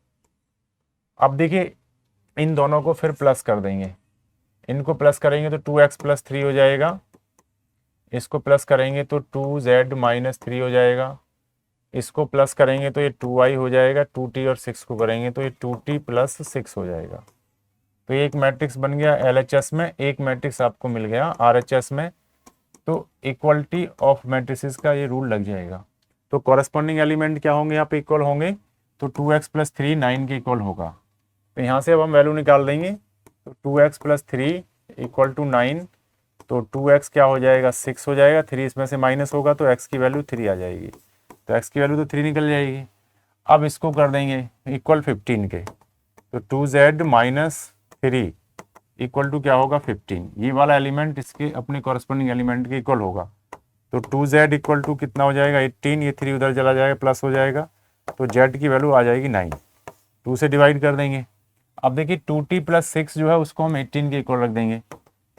अब देखिए इन दोनों को फिर प्लस कर देंगे, इनको प्लस करेंगे तो 2x + 3 हो जाएगा, इसको प्लस करेंगे तो 2z - 3 हो जाएगा, इसको प्लस करेंगे तो ये 2y हो जाएगा, 2t और 6 को करेंगे तो ये 2t + 6 हो जाएगा। तो ये एक मैट्रिक्स बन गया LHS में, एक मैट्रिक्स आपको मिल गया RHS में। तो इक्वलिटी ऑफ मैट्रिसेस का ये रूल लग जाएगा। तो कॉरस्पॉन्डिंग एलिमेंट क्या होंगे यहाँ पे इक्वल होंगे, तो 2x + 3 9 के इक्वल होगा। तो यहाँ से अब हम वैल्यू निकाल देंगे, तो 2x + 3 = 9, तो 2x क्या हो जाएगा 6 हो जाएगा, 3 इसमें से माइनस होगा तो x की वैल्यू 3 आ जाएगी, तो x की वैल्यू तो 3 निकल जाएगी। अब इसको कर देंगे इक्वल 15 के, तो 2z - 3 इक्वल टू क्या होगा 15, ये वाला एलिमेंट इसके अपने कॉरस्पॉन्डिंग एलिमेंट के इक्वल होगा। तो 2z इक्वल टू कितना हो जाएगा 18, ये 3 उधर चला जाएगा प्लस हो जाएगा, तो z की वैल्यू आ जाएगी 9, 2 से डिवाइड कर देंगे। अब देखिए 2t + 6 जो है उसको हम 18 के इक्वल रख देंगे,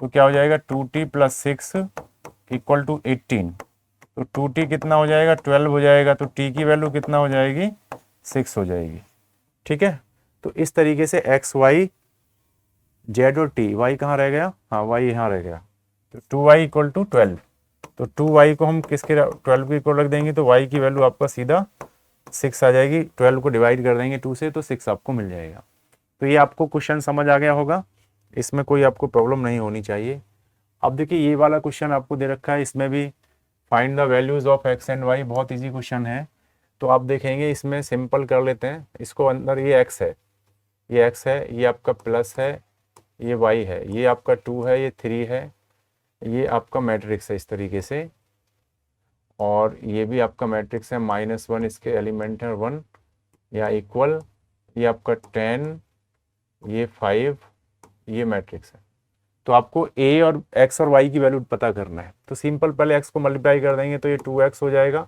तो क्या हो जाएगा 2t + 6 = 18, तो 2t कितना हो जाएगा 12 हो जाएगा, तो t की वैल्यू कितना हो जाएगी 6 हो जाएगी। ठीक है, तो इस तरीके से x y z और t, y कहाँ रह गया, हाँ y यहाँ रह गया, तो 2y = 12, तो 2y को हम किसके 12 के इक्वल रख देंगे, तो y की वैल्यू आपका सीधा 6 आ जाएगी, 12 को डिवाइड कर देंगे 2 से तो 6 आपको मिल जाएगा। तो ये आपको क्वेश्चन समझ आ गया होगा, इसमें कोई आपको प्रॉब्लम नहीं होनी चाहिए। अब देखिए ये वाला क्वेश्चन आपको दे रखा है, इसमें भी find the values of x and y, बहुत इजी क्वेश्चन है। तो आप देखेंगे इसमें सिंपल कर लेते हैं इसको, अंदर ये x है, ये x है, ये आपका प्लस है, ये y है, ये आपका 2 है, ये 3 है, ये आपका मैट्रिक्स है इस तरीके से, और ये भी आपका मैट्रिक्स है, -1 इसके एलिमेंट है 1 या इक्वल, ये आपका 10, ये 5, ये मैट्रिक्स है। तो आपको a और x और y की वैल्यू पता करना है। तो सिंपल पहले x को मल्टीप्लाई कर देंगे तो ये 2x हो जाएगा,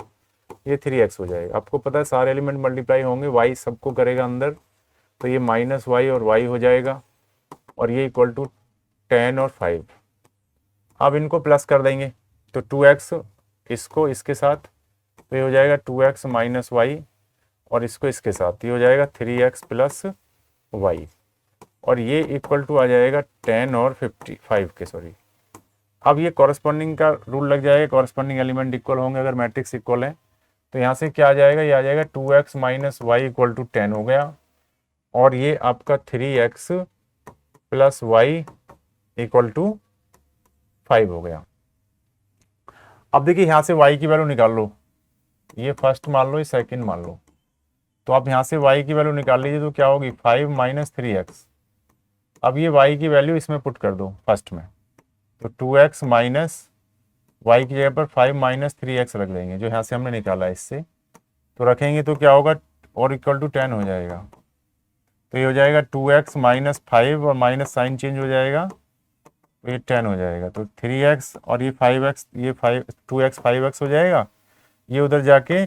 ये 3x हो जाएगा। आपको पता है सारे एलिमेंट मल्टीप्लाई होंगे, y सबको करेगा अंदर, तो ये -y और y हो जाएगा, और ये इक्वल टू 10 और 5। अब इनको प्लस कर देंगे, तो 2x इसको इसके साथ, तो ये हो जाएगा 2x - y, और इसको इसके साथ ये हो जाएगा 3x + y, और ये इक्वल टू आ जाएगा 10 और 55 के, सॉरी। अब ये कॉरस्पॉन्डिंग का रूल लग जाएगा, कॉरस्पॉन्डिंग एलिमेंट इक्वल होंगे अगर मैट्रिक्स इक्वल है। तो यहाँ से क्या आ जाएगा, ये आ जाएगा 2x - y = 10 हो गया, और ये आपका 3x + y = 5 हो गया। अब देखिए यहाँ से y की वैल्यू निकाल लो, ये फर्स्ट मान लो, ये सेकंड मान लो, तो आप यहाँ से y की वैल्यू निकाल लीजिए तो क्या होगी 5 माइनस 3x। अब ये y की वैल्यू इसमें पुट कर दो फर्स्ट में, तो 2x माइनस y की जगह पर 5 माइनस 3x रख देंगे जो यहाँ से हमने निकाला है इससे, तो रखेंगे तो क्या होगा और इक्वल टू 10 हो जाएगा। तो ये हो जाएगा 2x माइनस 5 और माइनस साइन चेंज हो जाएगा तो ये 10 हो जाएगा। तो 3x और ये 5x, ये 2x 5x हो जाएगा, ये उधर जाके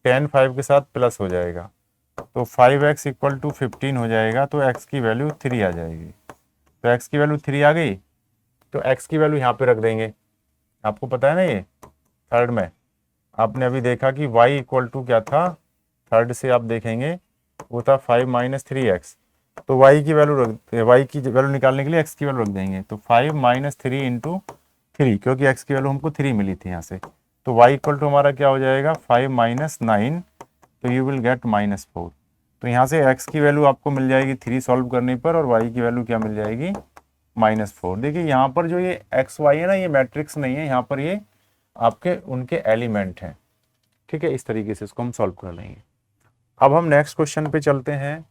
10 5 के साथ प्लस हो जाएगा, तो 5x इक्वल टू 15 हो जाएगा। तो x की वैल्यू 3 आ जाएगी। तो x की वैल्यू 3 आ गई, तो x की वैल्यू यहाँ पे रख देंगे। आपको पता है ना, ये थर्ड में आपने अभी देखा कि y इक्वल टू क्या था, थर्ड से आप देखेंगे वो था 5 माइनस 3x। तो y की वैल्यू निकालने के लिए x की वैल्यू रख देंगे, तो 5 माइनस 3 इंटू 3, क्योंकि x की वैल्यू हमको 3 मिली थी यहाँ से। तो y इक्वल टू हमारा क्या हो जाएगा 5 माइनस 9, तो यू विल गेट माइनस 4। तो यहाँ से x की वैल्यू आपको मिल जाएगी 3 सॉल्व करने पर, और y की वैल्यू क्या मिल जाएगी -4। देखिए यहाँ पर जो ये एक्स वाई है ना, ये मैट्रिक्स नहीं है, यहाँ पर ये आपके उनके एलिमेंट हैं। ठीक है, इस तरीके से इसको हम सॉल्व कर लेंगे। अब हम नेक्स्ट क्वेश्चन पे चलते हैं,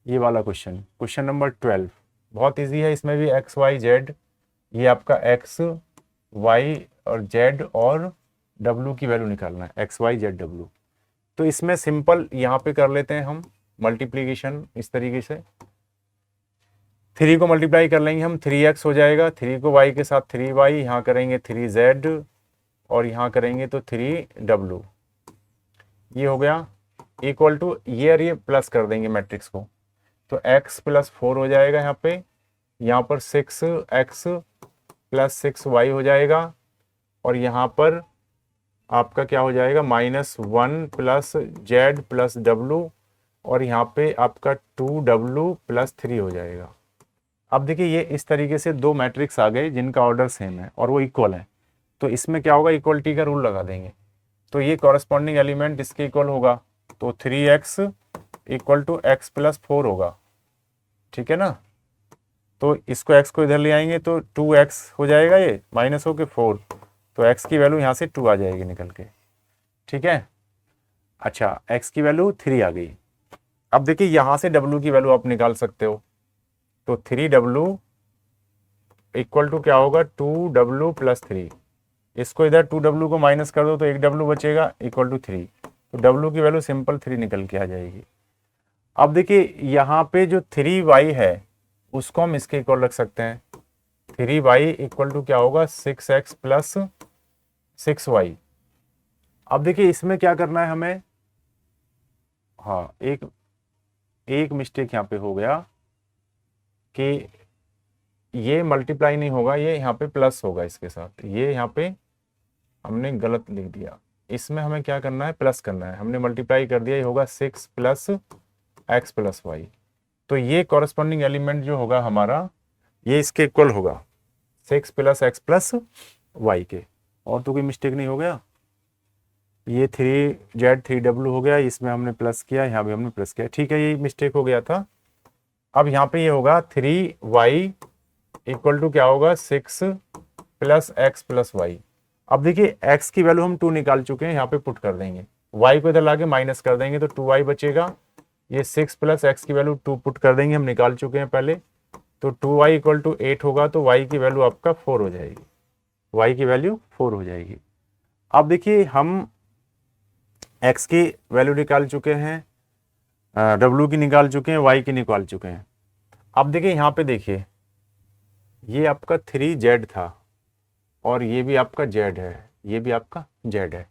ये वाला क्वेश्चन, क्वेश्चन नंबर 12। बहुत इजी है, इसमें भी एक्स वाई जेड, ये आपका एक्स वाई और जेड और डब्ल्यू की वैल्यू निकालना है, एक्स वाई जेड डब्ल्यू। तो इसमें सिंपल यहाँ पे कर लेते हैं हम मल्टीप्लीकेशन इस तरीके से, 3 को मल्टीप्लाई कर लेंगे हम, 3x हो जाएगा, 3 को y के साथ 3y, यहाँ करेंगे 3z और यहाँ करेंगे तो 3w, ये हो गया इक्वल टू, ये और ये प्लस कर देंगे मैट्रिक्स को, तो x प्लस 4 हो जाएगा यहाँ पर 6x प्लस 6y हो जाएगा, और यहाँ पर आपका क्या हो जाएगा -1 प्लस z प्लस w, और यहाँ पे आपका 2w प्लस 3 हो जाएगा। अब देखिए ये इस तरीके से दो मैट्रिक्स आ गए जिनका ऑर्डर सेम है और वो इक्वल है, तो इसमें क्या होगा इक्वलिटी का रूल लगा देंगे, तो ये कॉरेस्पॉन्डिंग एलिमेंट इसके इक्वल होगा, तो 3x equal to x plus 4 होगा। ठीक है ना, तो इसको x को इधर ले आएंगे तो 2x हो जाएगा, ये माइनस हो के 4, तो x की वैल्यू यहाँ से 2 आ जाएगी निकल के। ठीक है, अच्छा x की वैल्यू 3 आ गई। अब देखिए यहाँ से w की वैल्यू आप निकाल सकते हो, तो 3w इक्वल टू क्या होगा 2w प्लस 3, इसको इधर 2w को माइनस कर दो तो 1w बचेगा इक्वल टू 3, तो w की वैल्यू सिंपल 3 निकल के आ जाएगी। अब देखिए यहाँ पे जो 3y है उसको हम इसके इक्वल रख सकते हैं, 3y इक्वल टू क्या होगा 6x प्लस 6y। अब देखिए इसमें क्या करना है हमें, हाँ एक मिस्टेक यहाँ पे हो गया कि ये मल्टीप्लाई नहीं होगा, ये यहाँ पे प्लस होगा इसके साथ, ये यहाँ पे हमने गलत लिख दिया, इसमें हमें क्या करना है प्लस करना है, हमने मल्टीप्लाई कर दिया, ये होगा 6 प्लस x प्लस वाई। तो ये कॉरेस्पॉन्डिंग एलिमेंट जो होगा हमारा ये इसके इक्वल होगा 6 प्लस x प्लस वाई के, और तो कोई मिस्टेक नहीं हो गया। ये 3z 3w हो गया, इसमें हमने प्लस किया, यहाँ भी हमने प्लस किया। ठीक है, ये मिस्टेक हो गया था। अब यहाँ पे ये होगा 3y इक्वल टू क्या होगा 6 प्लस x प्लस वाई। अब देखिए x की वैल्यू हम 2 निकाल चुके हैं, यहाँ पे पुट कर देंगे, y को इधर लाके माइनस कर देंगे तो 2y बचेगा, ये 6 प्लस x की वैल्यू 2 पुट कर देंगे, हम निकाल चुके हैं पहले, तो 2y इक्वल टू 8 होगा, तो y की वैल्यू आपका 4 हो जाएगी, y की वैल्यू 4 हो जाएगी। अब देखिए हम x की वैल्यू निकाल चुके हैं, w की निकाल चुके हैं, y की निकाल चुके हैं। अब देखिए यहाँ पे देखिए ये आपका 3z था और ये भी आपका z है, ये भी आपका z है,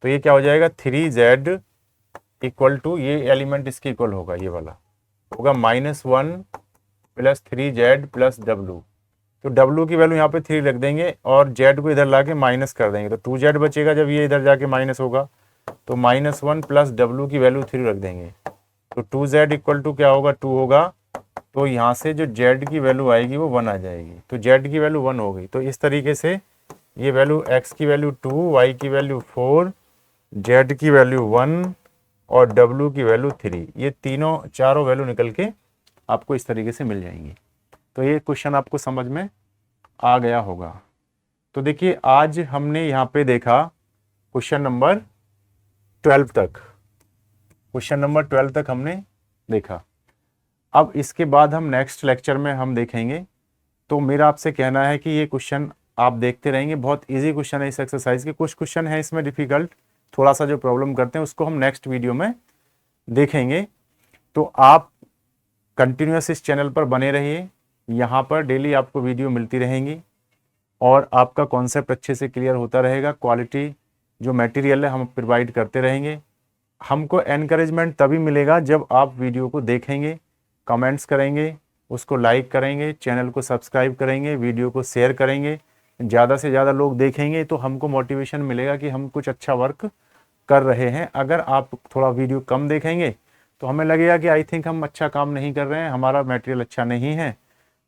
तो ये क्या हो जाएगा 3z इक्वल टू, ये एलिमेंट इसके इक्वल होगा, ये वाला होगा -1 प्लस 3z प्लस w, तो w की वैल्यू यहाँ पे 3 रख देंगे और z को इधर लाके माइनस कर देंगे, तो 2z बचेगा, जब ये इधर जाके माइनस होगा तो -1 प्लस w की वैल्यू 3 रख देंगे, तो 2z इक्वल टू क्या होगा 2 होगा, तो यहाँ से जो z की वैल्यू आएगी वो 1 आ जाएगी, तो z की वैल्यू 1 हो गई। तो इस तरीके से ये वैल्यू x की वैल्यू 2, y की वैल्यू 4, z की वैल्यू 1 और w की वैल्यू 3, ये चारों वैल्यू निकल के आपको इस तरीके से मिल जाएंगी। तो ये क्वेश्चन आपको समझ में आ गया होगा। तो देखिए आज हमने यहाँ पे देखा क्वेश्चन नंबर 12 तक, क्वेश्चन नंबर 12 तक हमने देखा। अब इसके बाद हम नेक्स्ट लेक्चर में हम देखेंगे। तो मेरा आपसे कहना है कि ये क्वेश्चन आप देखते रहेंगे, बहुत इजी क्वेश्चन है इस एक्सरसाइज के। कुछ क्वेश्चन है इसमें डिफिकल्ट, थोड़ा सा जो प्रॉब्लम करते हैं उसको हम नेक्स्ट वीडियो में देखेंगे। तो आप कंटिन्यूअस इस चैनल पर बने रहिए, यहाँ पर डेली आपको वीडियो मिलती रहेंगी और आपका कॉन्सेप्ट अच्छे से क्लियर होता रहेगा। क्वालिटी जो मटेरियल है हम प्रोवाइड करते रहेंगे। हमको एनकरेजमेंट तभी मिलेगा जब आप वीडियो को देखेंगे, कमेंट्स करेंगे, उसको लाइक करेंगे, चैनल को सब्सक्राइब करेंगे, वीडियो को शेयर करेंगे। ज़्यादा से ज़्यादा लोग देखेंगे तो हमको मोटिवेशन मिलेगा कि हम कुछ अच्छा वर्क कर रहे हैं। अगर आप थोड़ा वीडियो कम देखेंगे तो हमें लगेगा कि आई थिंक हम अच्छा काम नहीं कर रहे हैं, हमारा मटेरियल अच्छा नहीं है,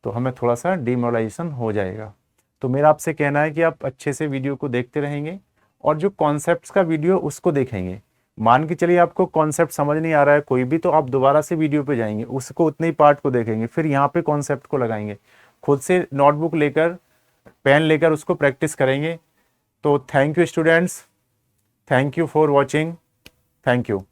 तो हमें थोड़ा सा डिमोरलाइजेशन हो जाएगा। तो मेरा आपसे कहना है कि आप अच्छे से वीडियो को देखते रहेंगे और जो कॉन्सेप्ट्स का वीडियो उसको देखेंगे। मान के चलिए आपको कॉन्सेप्ट समझ नहीं आ रहा है कोई भी, तो आप दोबारा से वीडियो पे जाएंगे, उसको उतने ही पार्ट को देखेंगे, फिर यहाँ पे कॉन्सेप्ट को लगाएंगे, खुद से नोटबुक लेकर पेन लेकर उसको प्रैक्टिस करेंगे। तो thank you students, thank you for watching, thank you.